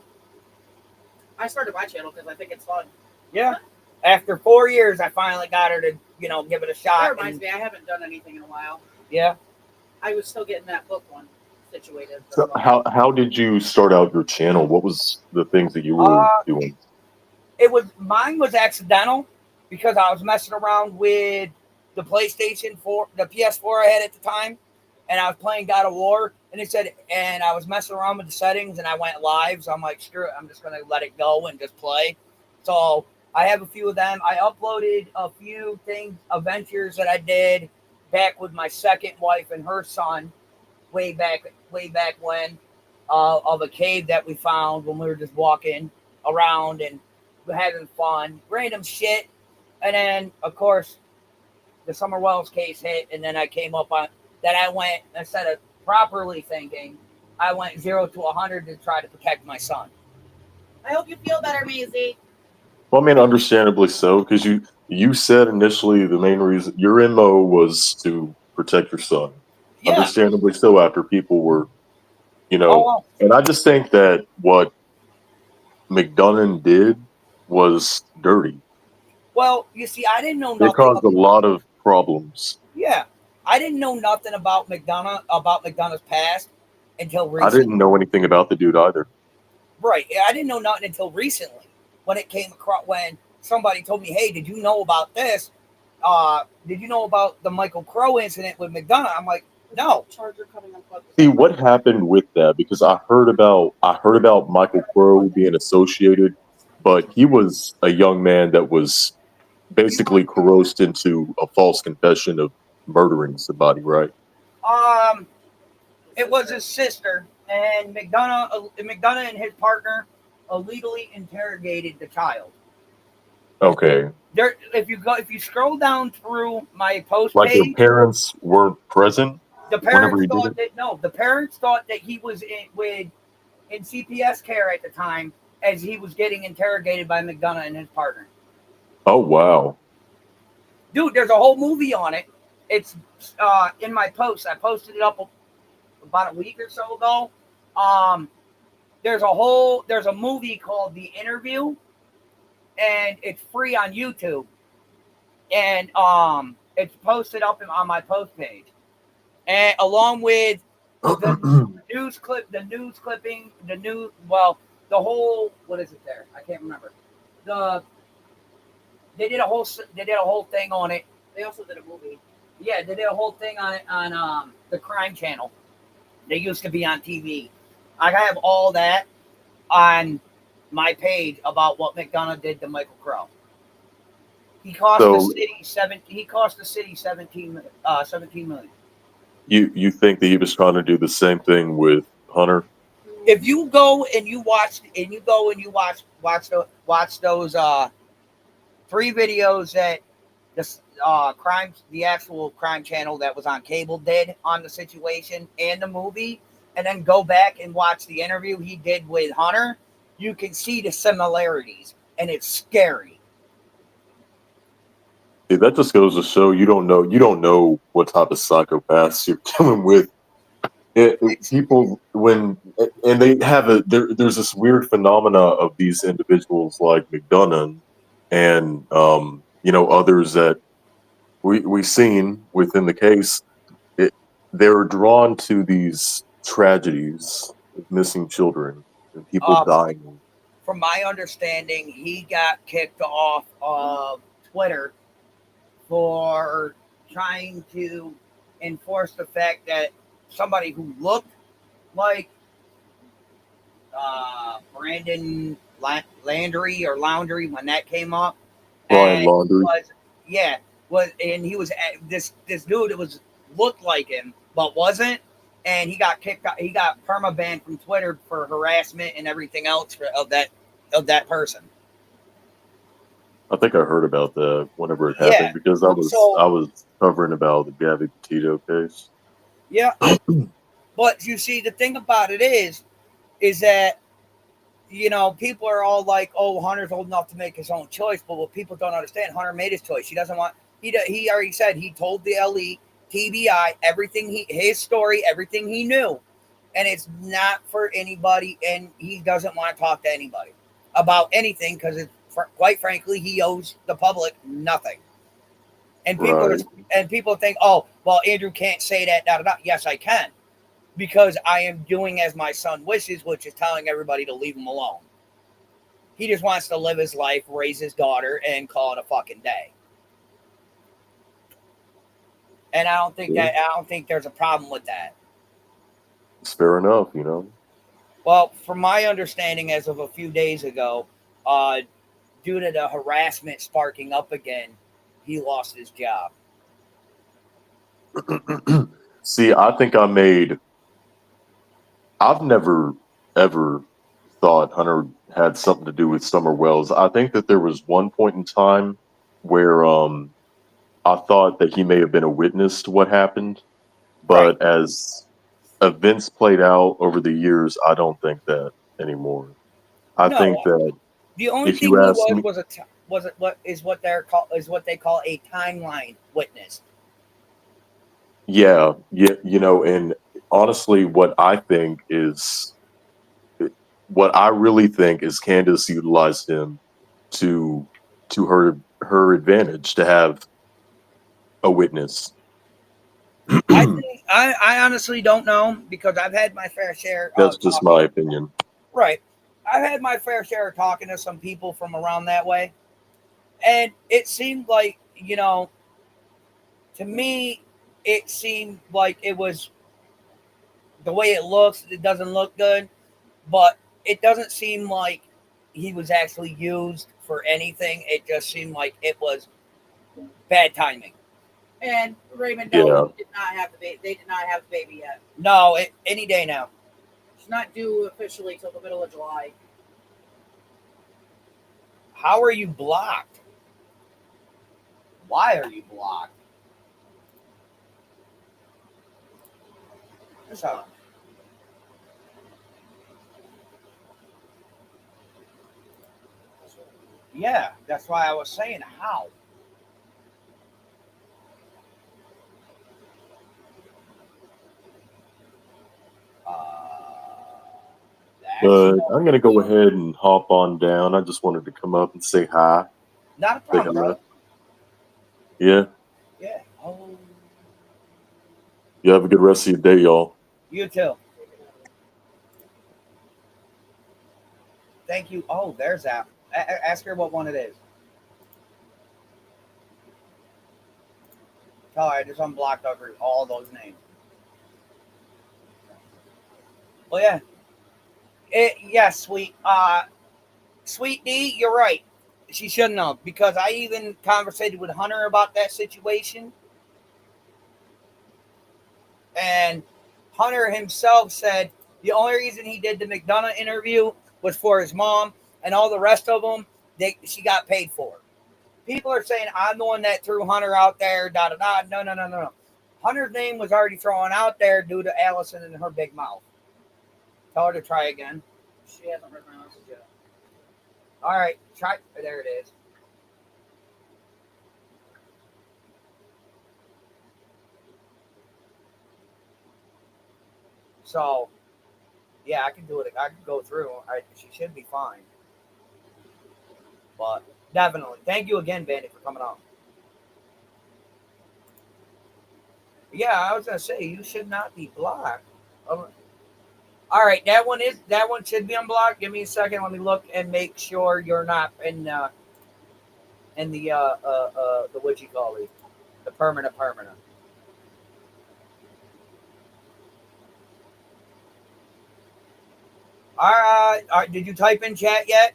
I started my channel because I think it's fun.
Yeah. After 4 years, I finally got her to, give it a shot.
That reminds me, I haven't done anything in a while.
Yeah.
I was still getting that book one situated.
So how did you start out your channel? What was the things that you were doing?
Mine was accidental because I was messing around with the PlayStation 4, the PS4 I had at the time, and I was playing God of War, and and I was messing around with the settings, and I went live, so I'm like, screw it, I'm just going to let it go and just play. So I have a few of them. I uploaded a few adventures that I did back with my second wife and her son, way back when, of a cave that we found when we were just walking around and having fun, random shit. And then, of course, the Summer Wells case hit, and then I came up on that. I went, instead of properly thinking, I went 0 to 100 to try to protect my son.
I hope you feel better, Maisie.
Well, I mean, understandably so, because you said initially the main reason your MO was to protect your son.
Yeah.
Understandably so, after people were, and I just think that what McDonough did was dirty.
Well, you see, I didn't know nothing.
It caused a lot of problems.
Yeah. I didn't know nothing about McDonough's past until recently.
I didn't know anything about the dude either.
Right. I didn't know nothing until recently when it came across, when somebody told me, hey, did you know about this? Did you know about the Michael Crow incident with McDonough? I'm like, no.
See, what happened with that? Because I heard about Michael Crow being associated, but he was a young man that was basically coerced into a false confession of murdering somebody, right?
It was his sister, and McDonough and his partner illegally interrogated the child.
Okay.
If you scroll down through my post
like
page,
your parents weren't present.
The parents thought that he was in CPS care at the time, as he was getting interrogated by McDonough and his partner.
Oh wow,
dude! There's a whole movie on it. It's in my post. I posted it up about a week or so ago. There's a movie called The Interview, and it's free on YouTube, and it's posted up on my post page, and along with the news clipping, the whole, what is it there? I can't remember. They did a whole thing on it.
They also did a movie.
Yeah, they did a whole thing on it on the Crime Channel. They used to be on TV. I have all that on my page about what McDonough did to Michael Crow. He cost the city 17 million.
You think that he was trying to do the same thing with Hunter?
If you go and you watch those 3 videos that the actual Crime Channel that was on cable did on the situation and the movie, and then go back and watch the interview he did with Hunter, you can see the similarities, and it's scary.
Yeah, that just goes to show you don't know what type of psychopaths you're dealing with. People and they have there's this weird phenomena of these individuals like McDonough and others that we've seen within the case. They're drawn to these tragedies of missing children and people dying.
From my understanding, he got kicked off of Twitter for trying to enforce the fact that somebody who looked like Brandon Landry or Laundry when that came up,
Brian Laundrie.
And he was this dude that looked like him but wasn't, and he got kicked out. He got permabanned from Twitter for harassment and everything else of that person.
I think I heard about that whenever it happened because I was covering about the Gabby Petito case.
Yeah, but you see, the thing about it is that people are all like, "Oh, Hunter's old enough to make his own choice," but what people don't understand, Hunter made his choice. He doesn't want. He already said he told the elite TBI everything his story, everything he knew, and it's not for anybody, and he doesn't want to talk to anybody about anything because quite frankly, he owes the public nothing. And people think, oh, well, Andrew can't say that. Da, da, da. Yes, I can, because I am doing as my son wishes, which is telling everybody to leave him alone. He just wants to live his life, raise his daughter, and call it a fucking day. And I don't think there's a problem with that.
It's fair enough,
Well, from my understanding, as of a few days ago, due to the harassment sparking up again, he lost his job.
See, I think I've never ever thought Hunter had something to do with Summer Wells. I think that there was one point in time where I thought that he may have been a witness to what happened, but as events played out over the years, I don't think that anymore. I think that
the only thing he what they call a timeline witness.
Yeah, and honestly, what I really think is Candace utilized him to her advantage to have a witness.
I honestly don't know, because I've had my fair share.
That's just my opinion.
Right. I've had my fair share of talking to some people from around that way. And it seemed like, to me, it seemed like it was the way it looks. It doesn't look good, but it doesn't seem like he was actually used for anything. It just seemed like it was bad timing.
And Raymond did not have the baby. They did not have the baby yet.
No, any day now.
It's not due officially till the middle of July.
How are you blocked? Why are you blocked? So, yeah, that's why I was saying how.
But I'm going to go ahead and hop on down. I just wanted to come up and say hi.
Not a problem, bro.
Yeah.
Yeah. Oh.
You have a good rest of your day, y'all.
You too. Thank you. Oh, there's that. Ask her what one it is. Tell her I just unblocked over all those names. Well, yeah. Yeah, Sweet D, you're right. She shouldn't have, because I even conversated with Hunter about that situation. And Hunter himself said the only reason he did the McDonough interview was for his mom, and all the rest of them, she got paid for. People are saying I'm the one that threw Hunter out there, da da da. No. Hunter's name was already thrown out there due to Allison and her big mouth. Tell her to try again.
She hasn't heard my message yet.
All right, try. There it is. So, yeah, I can do it. I can go through. She should be fine. But definitely, thank you again, Bandit, for coming on. Yeah, I was gonna say you should not be blocked. All right, that one should be unblocked. Give me a second. Let me look and make sure you're not in the what you call it, the permanent. All right. Did you type in chat yet?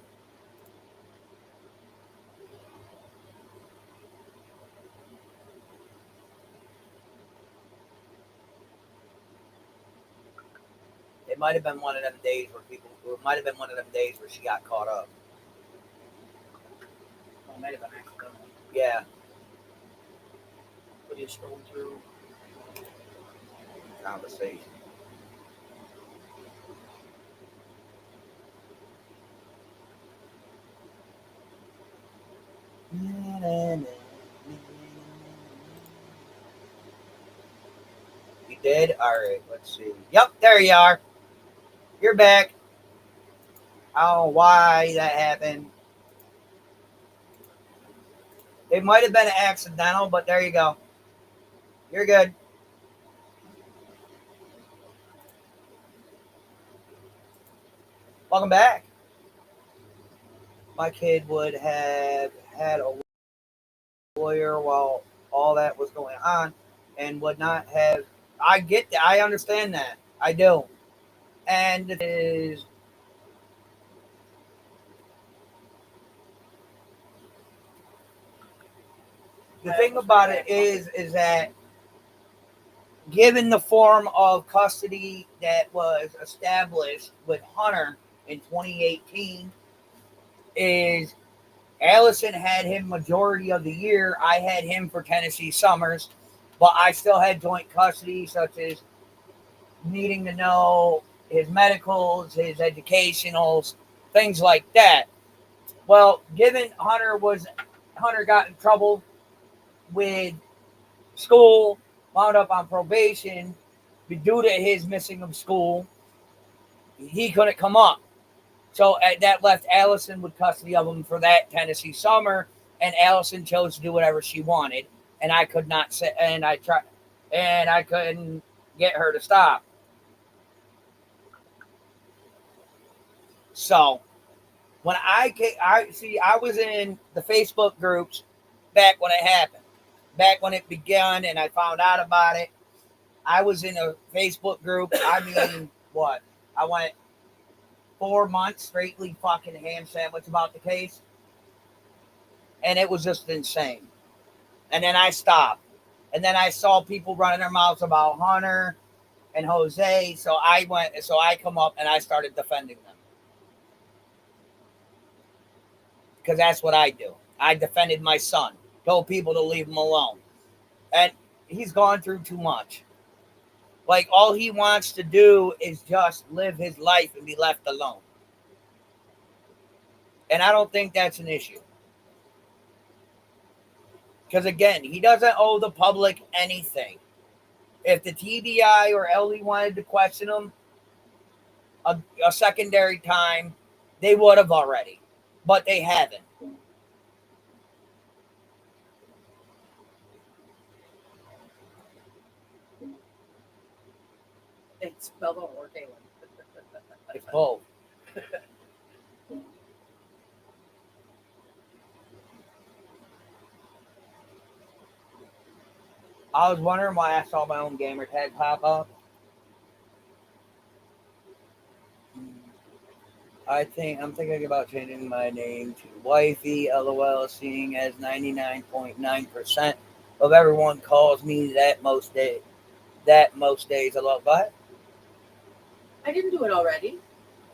It might have been one of them days where she got caught up.
Well, it might have been accidental.
Yeah.
What are you scrolling through?
Conversation. You did? All right, let's see. Yep, there you are. You're back. I don't know why that happened. It might have been accidental, but there you go. You're good. Welcome back. My kid would have had a lawyer while all that was going on and would not have. I get that. I understand that. I do. And it is. The thing about it is that given the form of custody that was established with Hunter in 2018, is Allison had him majority of the year. I had him for Tennessee Summers, but I still had joint custody, such as needing to know his medicals, his educationals, things like that. Well, given Hunter got in trouble with school, wound up on probation due to his missing of school, he couldn't come up. So that left Allison with custody of him for that Tennessee summer, and Allison chose to do whatever she wanted, and I could not say, and I tried, and I couldn't get her to stop. So when I was in the Facebook groups back when it happened, back when it began, and I found out about it. I was in a Facebook group. I mean, what? I went 4 months straightly fucking ham sandwich about the case. And it was just insane. And then I stopped. And then I saw people running their mouths about Hunter and Jose. So I come up and I started defending them. Because that's what I do. I defended my son. Told people to leave him alone. And he's gone through too much. Like, all he wants to do is just live his life and be left alone. And I don't think that's an issue. Because, again, he doesn't owe the public anything. If the TBI or LD wanted to question him a secondary time, they would have already. But they haven't.
It's Bella or Kaylin.
It's both. I was wondering why I saw my own gamer tag pop up. I'm thinking about changing my name to Wifey, LOL, seeing as 99.9% of everyone calls me that most days. I love that.
I didn't do it already.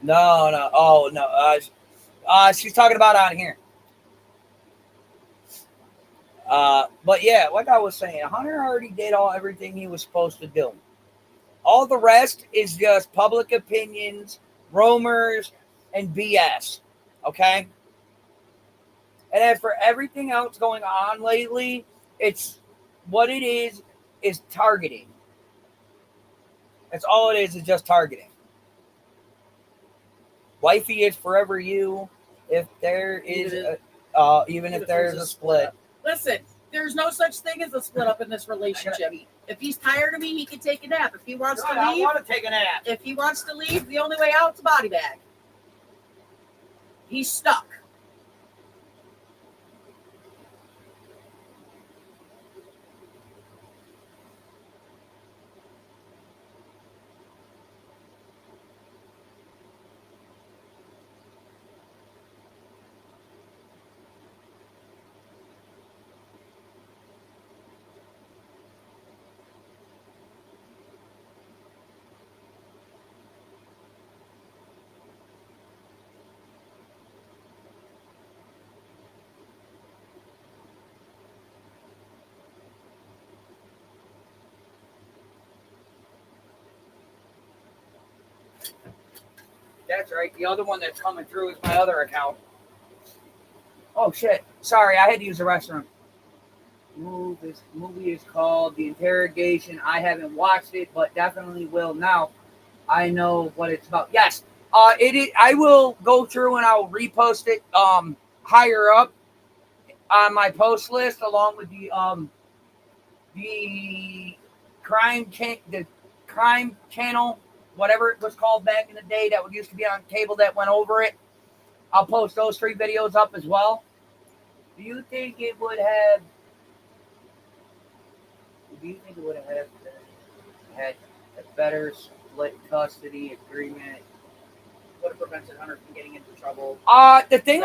No. Oh, no. She's talking about on here. But yeah, like I was saying, Hunter already did everything he was supposed to do. All the rest is just public opinions, rumors, and BS. Okay? And as for everything else going on lately, it's what it is targeting. That's all it is just targeting. Wifey is forever you. If there is even if there's a split.
Listen, there's no such thing as a split up in this relationship. If he's tired of me, he can take a nap. If he wants to
I
leave,
want to take a nap.
if he wants to leave, the only way out is a body bag. He's stuck.
That's right. The other one that's coming through is my other account. Oh shit! Sorry, I had to use the restroom. This movie is called The Interrogation. I haven't watched it, but definitely will now. I know what it's about. Yes, it is. I will go through and I'll repost it higher up on my post list, along with the crime channel, whatever it was called back in the day that used to be on cable that went over it. I'll post those 3 videos up as well. Do you think it would have had a better split custody agreement?
Would have prevented Hunter from getting into trouble.
The thing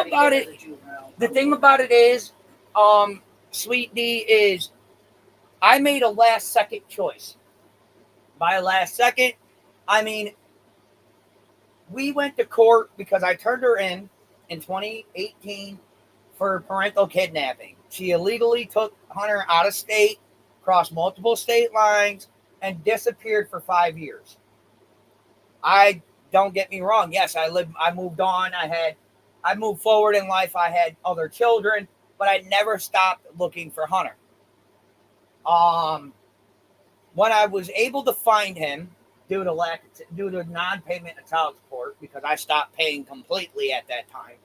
about it is, Sweet D, is I made a last second choice. By last second, I mean we went to court because I turned her in 2018 for parental kidnapping. She illegally took Hunter out of state, crossed multiple state lines, and disappeared for 5 years. Don't get me wrong. Yes, I moved on. I moved forward in life. I had other children, but I never stopped looking for Hunter. When I was able to find him due to non-payment of child support, because I stopped paying completely at that time.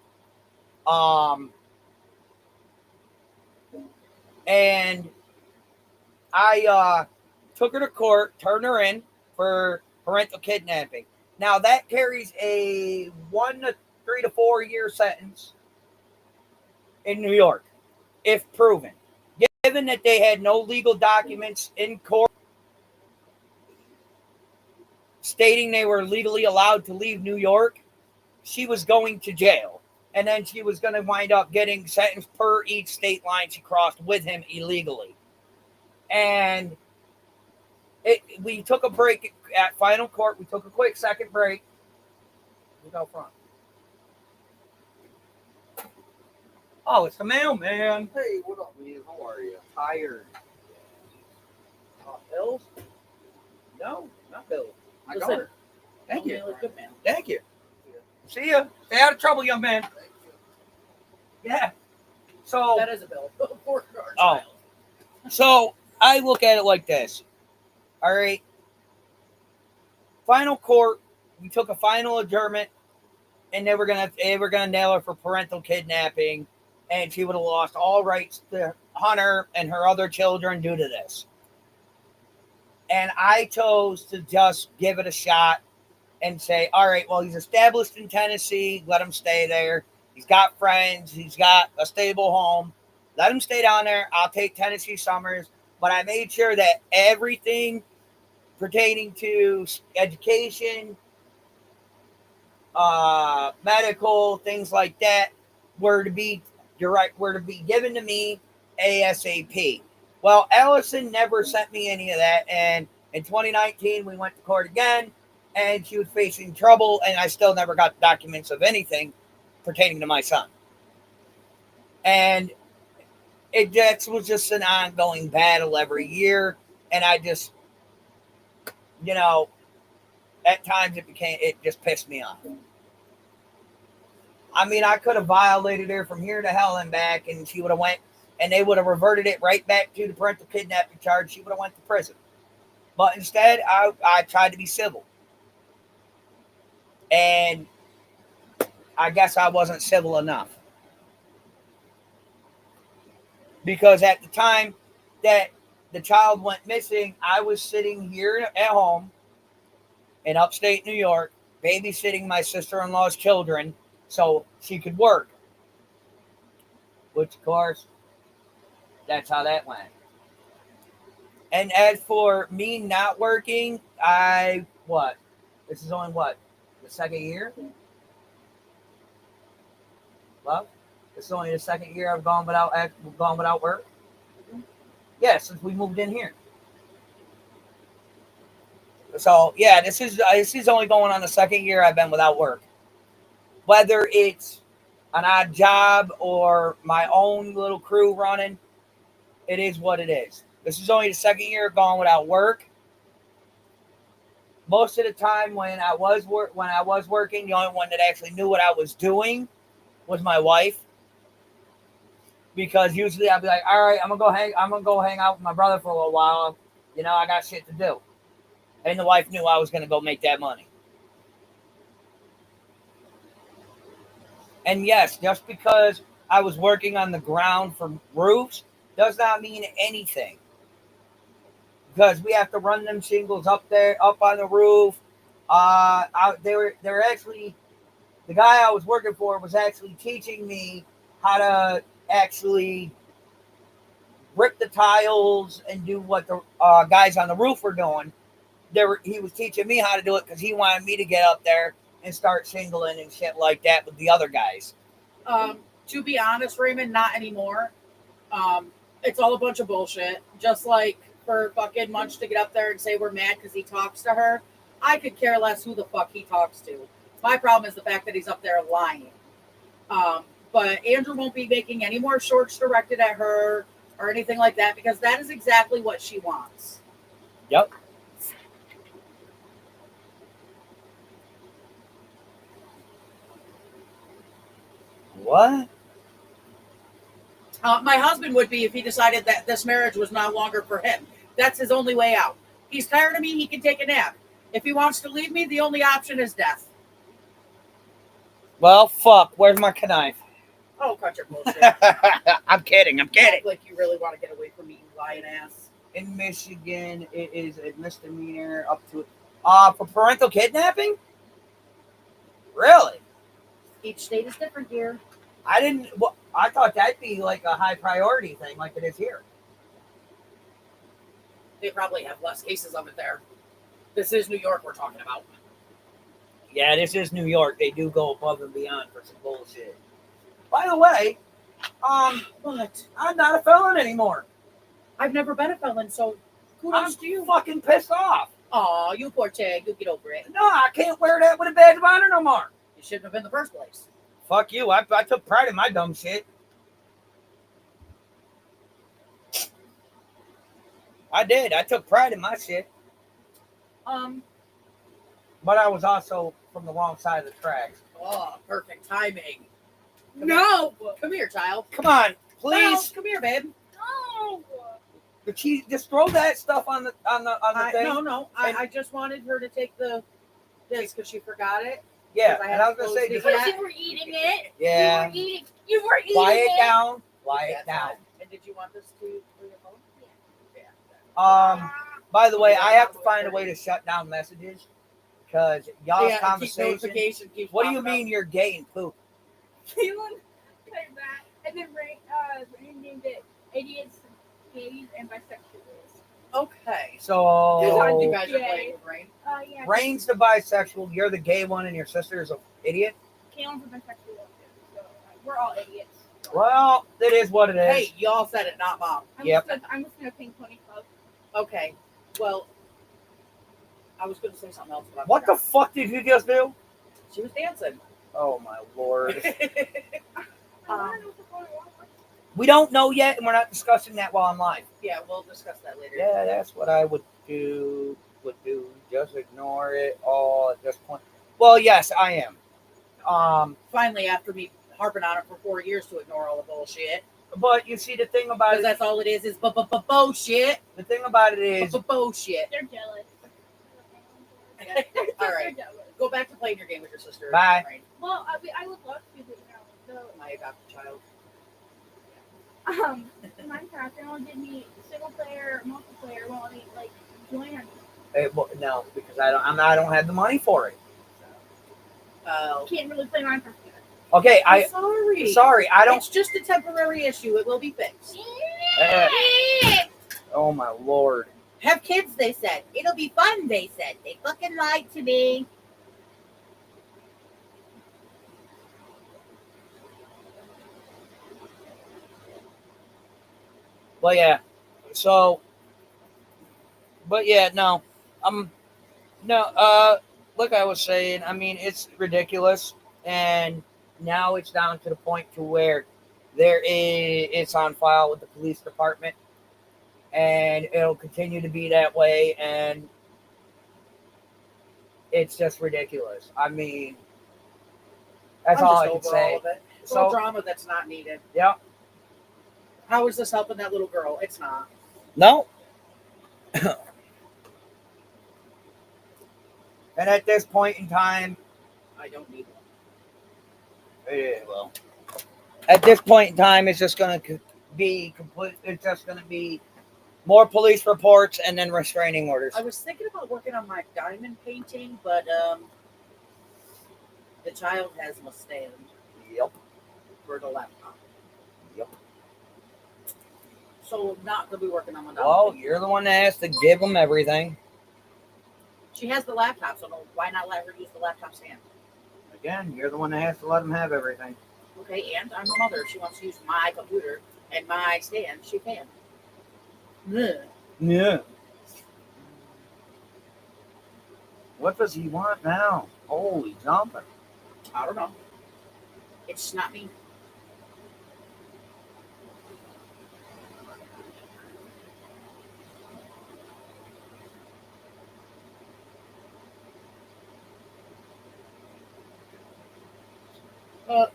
And I took her to court, turned her in for parental kidnapping. Now that carries a 1 to 3 to 4 year sentence in New York, if proven. Given that they had no legal documents in court stating they were legally allowed to leave New York, she was going to jail. And then she was going to wind up getting sentenced per each state line she crossed with him illegally. And we took a break at final court. We took a quick second break. Look out front. Oh, it's the mailman.
Hey, what up, man? How are you?
Tired. Bills? No, not Bills. My
Listen,
daughter. Thank
Only
you.
look good, man.
Thank you. See ya. Stay out of trouble, young man. Yeah. So
That is a bill. For our
Oh.
child.
So I look at it like this. All right. Final court. We took a final adjournment, and they were gonna nail her for parental kidnapping, and she would have lost all rights to Hunter and her other children due to this. And I chose to just give it a shot and say, all right, well, he's established in Tennessee. Let him stay there. He's got friends. He's got a stable home. Let him stay down there. I'll take Tennessee summers. But I made sure that everything pertaining to education, medical, things like that, were to be given to me ASAP. Well, Allison never sent me any of that, and in 2019 we went to court again, and she was facing trouble, and I still never got documents of anything pertaining to my son. And it just was just an ongoing battle every year, and I just, at times it just pissed me off. I mean, I could have violated her from here to hell and back, and she would have went, and they would have reverted it right back to the parental kidnapping charge. She would have went to prison. But instead, I tried to be civil. And I guess I wasn't civil enough. Because at the time that the child went missing, I was sitting here at home in upstate New York, babysitting my sister-in-law's children so she could work. Which, of course, that's how that went. And as for me not working, this is only the second year? Well, this is only the second year I've gone without work. Yeah, since we moved in here. So yeah, this is only going on the second year I've been without work. Whether it's an odd job or my own little crew running, it is what it is. This is only the second year gone without work. Most of the time when I was working, the only one that actually knew what I was doing was my wife. Because usually I'd be like, all right, I'm gonna go hang out with my brother for a little while. I got shit to do. And the wife knew I was gonna go make that money. And yes, just because I was working on the ground for roofs does not mean anything. Because we have to run them shingles up on the roof. They're actually, the guy I was working for was actually teaching me how to actually rip the tiles and do what the guys on the roof were doing. He was teaching me how to do it because he wanted me to get up there and start shingling and shit like that with the other guys.
To be honest, Raymond, not anymore. It's all a bunch of bullshit. Just like for fucking Munch to get up there and say we're mad because he talks to her. I could care less who the fuck he talks to. My problem is the fact that he's up there lying. But Andrew won't be making any more shorts directed at her or anything like that because that is exactly what she wants.
Yep. What?
My husband would be if he decided that this marriage was no longer for him. That's his only way out. He's tired of me. He can take a nap. If he wants to leave me, the only option is death.
Well, fuck. Where's my knife?
Oh, cut your bullshit.
I'm kidding.
Act like you really want to get away from me, you lying ass.
In Michigan, it is a misdemeanor up to for parental kidnapping? Really?
Each state is different here.
I thought that'd be like a high priority thing like it is here.
They probably have less cases of it there. This is New York we're talking about.
Yeah, this is New York. They do go above and beyond for some bullshit. By the way,
What?
I'm not a felon anymore.
I've never been a felon, so kudos to you.
Fucking pissed off.
Aw, you poor Chad. You'll get over it.
No, I can't wear that with a badge of honor no more.
You shouldn't have been in the first place.
Fuck you. I took pride in my dumb shit. I did. I took pride in my shit. But I was also from the wrong side of the tracks.
Oh, perfect timing.
No.
Come here, child.
Come on, please.
Child, come here, babe.
No.
But she just throw that stuff on the thing.
No. I just wanted her to take this because she forgot it.
Yeah,
I
and I was gonna say,
closed
just,
it.
You were eating it.
yeah.
You were eating
Quiet
it.
down. Quiet
Yeah,
down.
And did you want this for your phone? Yeah.
By the way, I have to find a way to shut down messages because y'all's
keep
conversation.
notification keeps
What do you
popping up.
mean you're gay and poop?
Cleveland type that, and then Rain named it idiots, gays, and bisexuals.
Okay. You
So
guys are
Yay.
playing with Rain.
Yeah.
Rain's the bisexual, you're the gay one, and your sister's an idiot.
Caitlin's a bisexual too, so we're all idiots.
Well, it is what it is.
Hey, y'all said it, not mom.
Yep.
I'm listening to Pink Pony Club.
Okay. Well, I was going to say something else. But I
What the
forgot.
fuck did you just do?
She was dancing.
Oh my lord.
I wanna know what's going on.
We don't know yet, and we're not discussing that while I'm live.
Yeah, we'll discuss that later.
Yeah, that's what I would do. Just ignore it all at this point. Well, yes, I am.
Finally, after me harping on it for 4 years to ignore all the bullshit,
But you see, the thing about
because
it,
that's all it is bullshit.
the thing about it is,
Bullshit.
They're jealous.
All right.
They're jealous.
Go back to playing your game with your sister.
Bye.
Rain,
Well, I would love to, but
my adopted child.
Minecraft, they won't give me single player, multiplayer, won't let me like join on.
no, because I don't have the money for it.
Oh.
Can't really play Minecraft yet.
Okay,
I'm sorry.
sorry, I don't.
It's just a temporary issue. It will be fixed.
Oh my lord.
Have kids, they said. It'll be fun, they said. They fucking lied to me.
Well, yeah. So, but yeah, no. Like I was saying, I mean, it's ridiculous, and now it's down to the point to where it's on file with the police department, and it'll continue to be that way, and it's just ridiculous. I mean, that's
I'm
all
just
I can
over all
say.
of it. It's all
So,
drama that's not needed.
yeah,
How is this helping that little girl? It's not.
no. And at this point in time,
I don't need one.
well, at this point in time, it's just going to be complete. It's just going to be more police reports and then restraining orders.
I was thinking about working on my diamond painting, but the child has my stand
Yep.
for the laptop.
Yep.
So not gonna be working on my diamond
Well,
painting.
you're the one that has to give them everything.
She has the laptop, so why not let her use the laptop stand?
Again, you're the one that has to let them have everything.
Okay, and I'm her mother. If she wants to use my computer and my stand, she can. Ugh.
Yeah. What does he want now? Holy jumping.
I don't know. It's not me.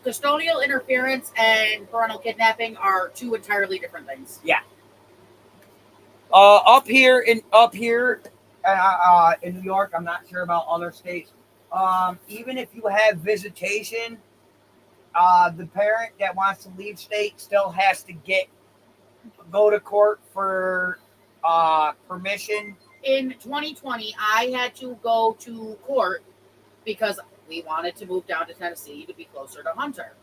Custodial interference and parental kidnapping are two entirely different things.
Up here in New York, I'm not sure about other states. Even if you have visitation, the parent that wants to leave state still has to go to court for permission.
In 2020, I had to go to court because we wanted to move down to Tennessee to be closer to Hunter.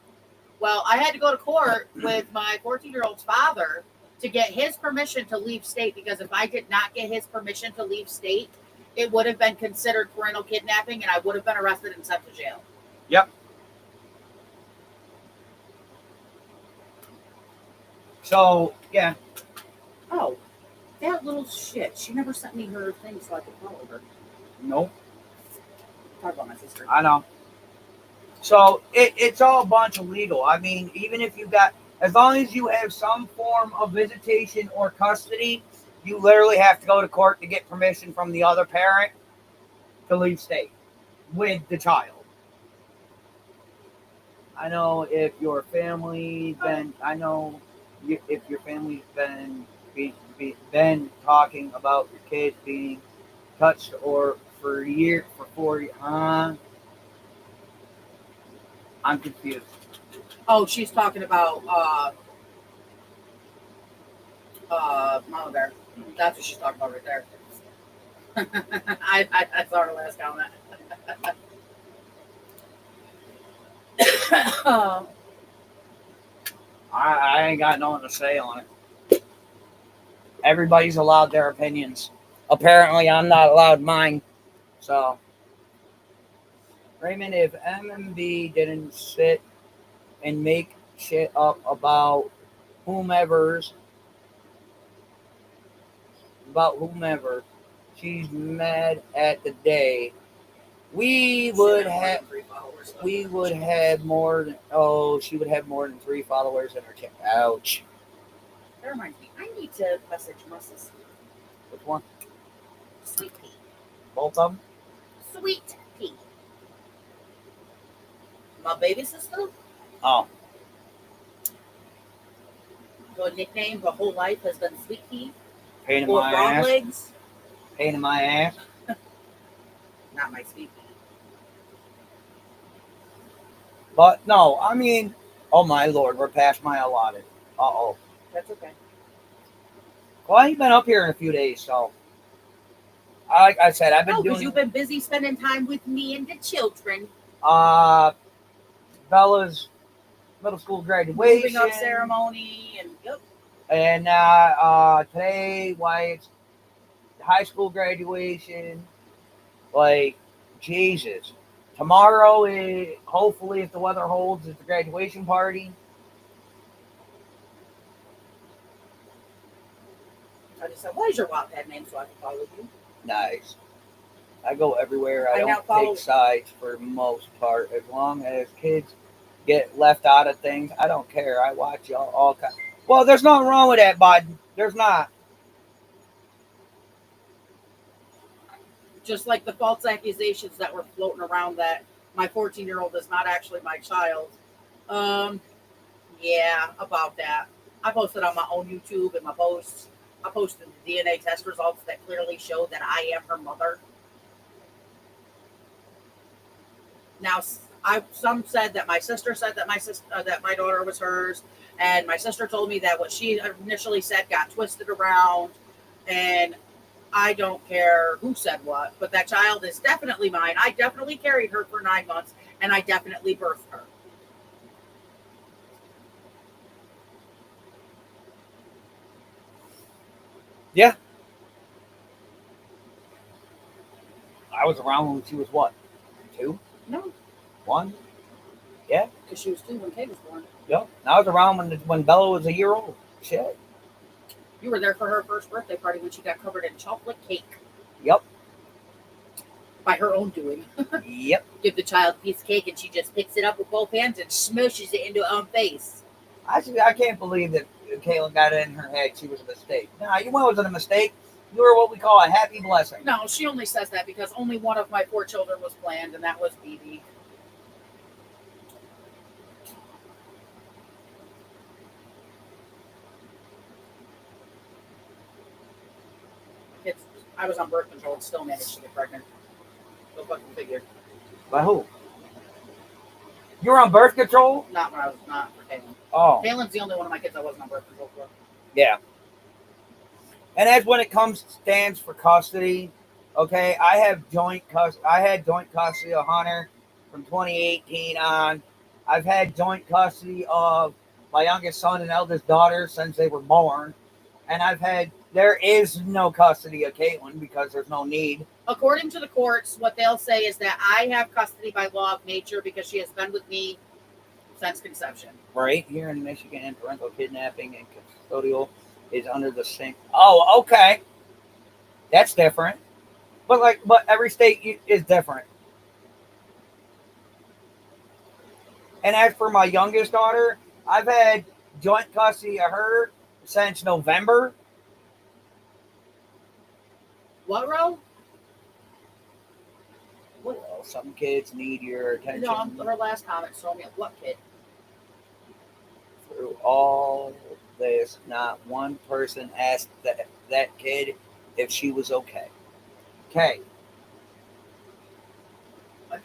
Well, I had to go to court with my 14-year-old's father to get his permission to leave state, because if I did not get his permission to leave state, it would have been considered parental kidnapping and I would have been arrested and sent to jail.
Yep. So, yeah.
Oh, that little shit. She never sent me her thing so I could follow her.
Nope.
Talk about my sister.
I know. So it's all a bunch of legal. I mean, even if you got, as long as you have some form of visitation or custody, you literally have to go to court to get permission from the other parent to leave state with the child. I know if your family's been, if your family's been talking about your kids being touched or for 4 years, I'm confused.
Oh, she's talking about Mama Bear. That's what she's talking about right there. I saw her last comment.
I ain't got nothing to say on it. Everybody's allowed their opinions. Apparently, I'm not allowed mine. So, Raymond, if MMB didn't sit and make shit up about whomever, she's mad at the day. We would have more than she would have more than 3 followers in her channel. Ouch.
That reminds me, I need to message my sister.
Which one?
Sweet Pea.
Both of them?
Sweet Pea. My baby sister,
Oh,
her nickname her whole life has been Sweet Pea
pain in
or
my
Frog
ass.
Legs.
Pain in my ass.
Not my Sweet Pea.
But no, I mean, oh my lord, we're past my allotted. Uh-oh.
That's okay.
Well, I ain't been up here in a few days, so like I said, I've been
No, because
doing
you've been busy spending time with me and the children.
Bella's middle school graduation.
Moving up ceremony and yep.
And today, Wyatt's high school graduation. Like, Jesus. Tomorrow is, hopefully, if the weather holds, is the graduation party.
I just said, what is your Wattpad name so I can follow you?
Nice. I go everywhere. I
I now
don't
follow-
take sides for the most part. As long as kids get left out of things, I don't care. I watch all kinds. Well, there's nothing wrong with that, Biden. There's not.
Just like the false accusations that were floating around that my 14-year-old is not actually my child. Yeah, about that. I posted on my own YouTube and my posts. I posted the DNA test results that clearly showed that I am her mother. Now, some said that my sister said that that my daughter was hers, and my sister told me that what she initially said got twisted around, and I don't care who said what, but that child is definitely mine. I definitely carried her for 9 months, and I definitely birthed her.
Yeah. I was around when she was what? 2?
No,
1?
because she was 2 when Kay was born.
Yep. I was around when Bella was a year old. Shit.
You were there for her first birthday party when she got covered in chocolate cake
Yep.
by her own doing.
Yep.
Give the child a piece of cake and she just picks it up with both hands and smushes it into her own face.
I can't believe that Caitlin got it in her head she was a mistake. No, you wasn't a mistake. You were what we call a happy blessing.
No, she only says that because only one of my 4 children was planned, and that was BB. I was on birth control and still managed to get pregnant. Go fucking figure.
By who? You were on birth control?
Not when I was not for Kaylin.
Oh,
Kaylin's the only one of my kids I wasn't on birth control for.
yeah. And that's when it stands for custody. Okay, I had joint custody of Hunter from 2018 on. I've had joint custody of my youngest son and eldest daughter since they were born. And there is no custody of Caitlin because there's no need.
According to the courts, what they'll say is that I have custody by law of nature because she has been with me since conception.
Right here in Michigan, parental kidnapping and custodial is under the same. Oh, okay, that's different. But every state is different. And as for my youngest daughter, I've had joint custody of her since November.
What, Ro?
Well, some kids need your attention.
No, her last comment told me what kid?
Through all this, not one person asked that kid if she was okay. Okay.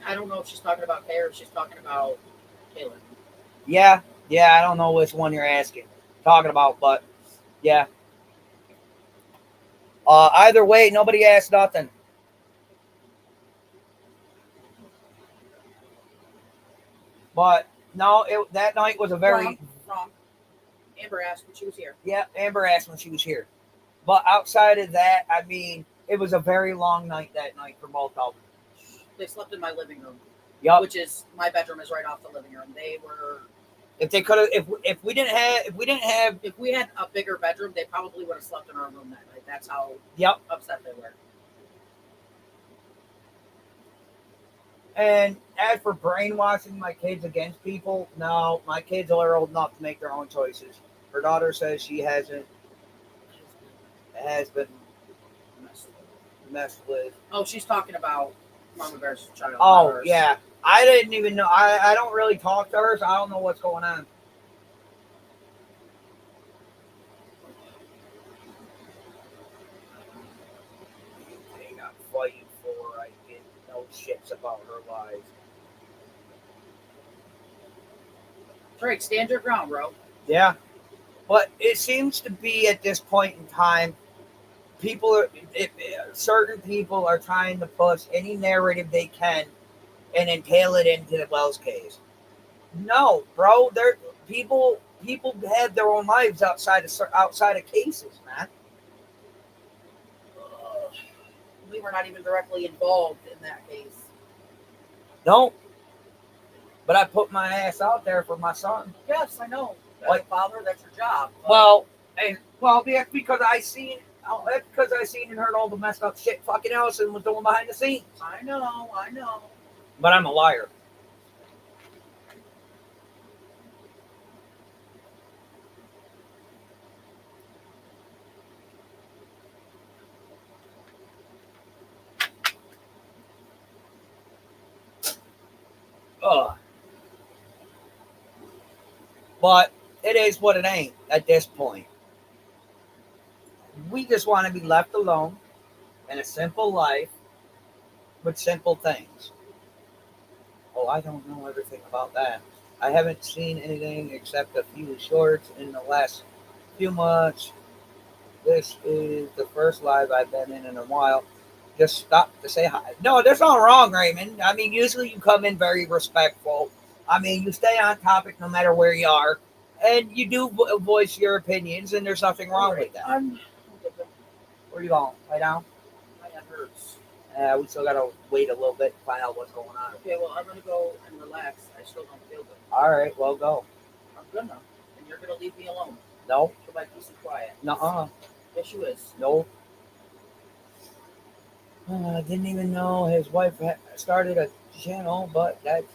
I don't know if she's talking about Kay or if she's talking about Kaylin.
Yeah, I don't know which one you're talking about, but yeah. Either way, nobody asked nothing. But no, that night was a very
Wrong. Amber asked when she was here.
yeah. Amber asked when she was here, but outside of that, I mean, it was a very long night that night for both of them.
They slept in my living room,
Yep.
which is my bedroom is right off the living room. They were.
If they could have, if we didn't have,
If we had a bigger bedroom, they probably would have slept in our room that night. That's how
yep.
upset they were.
And as for brainwashing my kids against people, no, my kids are old enough to make their own choices. Her daughter says she has been messed with.
Oh, she's talking about Mama Bear's child.
Oh,
Ours.
yeah. I didn't even know. I don't really talk to her, so I don't know what's going on. Anything I'm fighting for, I get no shits about her life.
Drake, stand your ground, bro.
Yeah. But it seems to be at this point in time, certain people are trying to push any narrative they can and entail it into the Wells case. No, bro, people have their own lives outside of cases, man.
We were not even directly involved in that case.
No. But I put my ass out there for my son.
Yes, I know. As
Like-
a father, that's your job. But
Well, that's because I seen and heard all the messed up shit fucking Ellison was doing behind the scenes.
I know.
But I'm a liar. Ugh. But it is what it ain't at this point. We just want to be left alone in a simple life with simple things. Oh, I don't know everything about that. I haven't seen anything except a few shorts in the last few months. This is the first live I've been in a while. Just stop to say hi. No, there's nothing wrong, Raymond. I mean, usually you come in very respectful. I mean, you stay on topic no matter where you are. And you do voice your opinions, and there's nothing wrong with that. Where you going? Lay down?
My head hurts.
We still got to wait a little bit to find out what's going on.
Okay, well, I'm going to go and relax. I still don't feel good.
All right, well, go.
I'm good now. And you're going to leave me alone.
No.
For my peace and quiet.
Nuh-uh.
Yes, you is.
No. I didn't even know his wife started a channel, but that's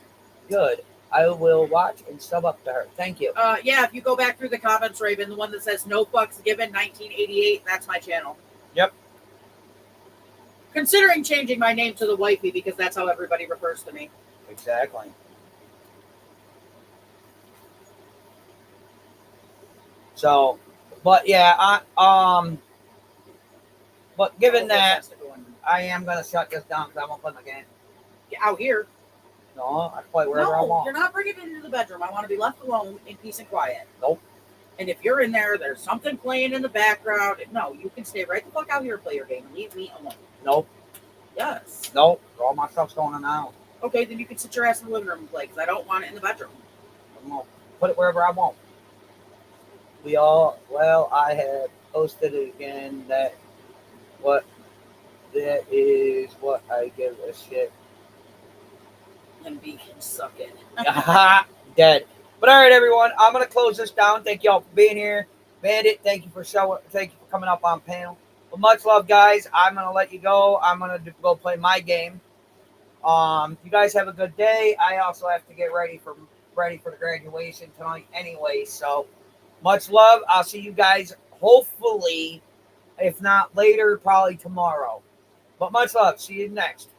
good. I will watch and sub up to her. Thank you.
Yeah, if you go back through the comments, Raven, the one that says no fucks given 1988, that's my channel.
Yep.
Considering changing my name to the wifey because that's how everybody refers to me.
Exactly. So, but yeah, but given that,
Has to go in.
I am gonna shut this down because I'm gonna play my game.
Get out here.
No, I play wherever I
No,
want.
you're not bringing it into the bedroom. I want to be left alone in peace and quiet.
Nope.
And if you're in there, there's something playing in the background. No, you can stay right the fuck out here and play your game and leave me alone.
Nope.
Yes.
Nope. All my stuff's going on now.
Okay, then you can sit your ass in the living room and play because I don't want it in the bedroom.
I'm gonna put it wherever I want. I have posted it again that is what I give a shit.
And B can suck it.
Dead. But all right, everyone, I'm gonna close this down. Thank y'all for being here. Bandit, thank you for coming up on panel. Well, much love, guys. I'm gonna let you go. I'm gonna go play my game. You guys have a good day. I also have to get ready for the graduation tonight anyway. So much love. I'll see you guys hopefully, if not later, probably tomorrow. But much love. See you next.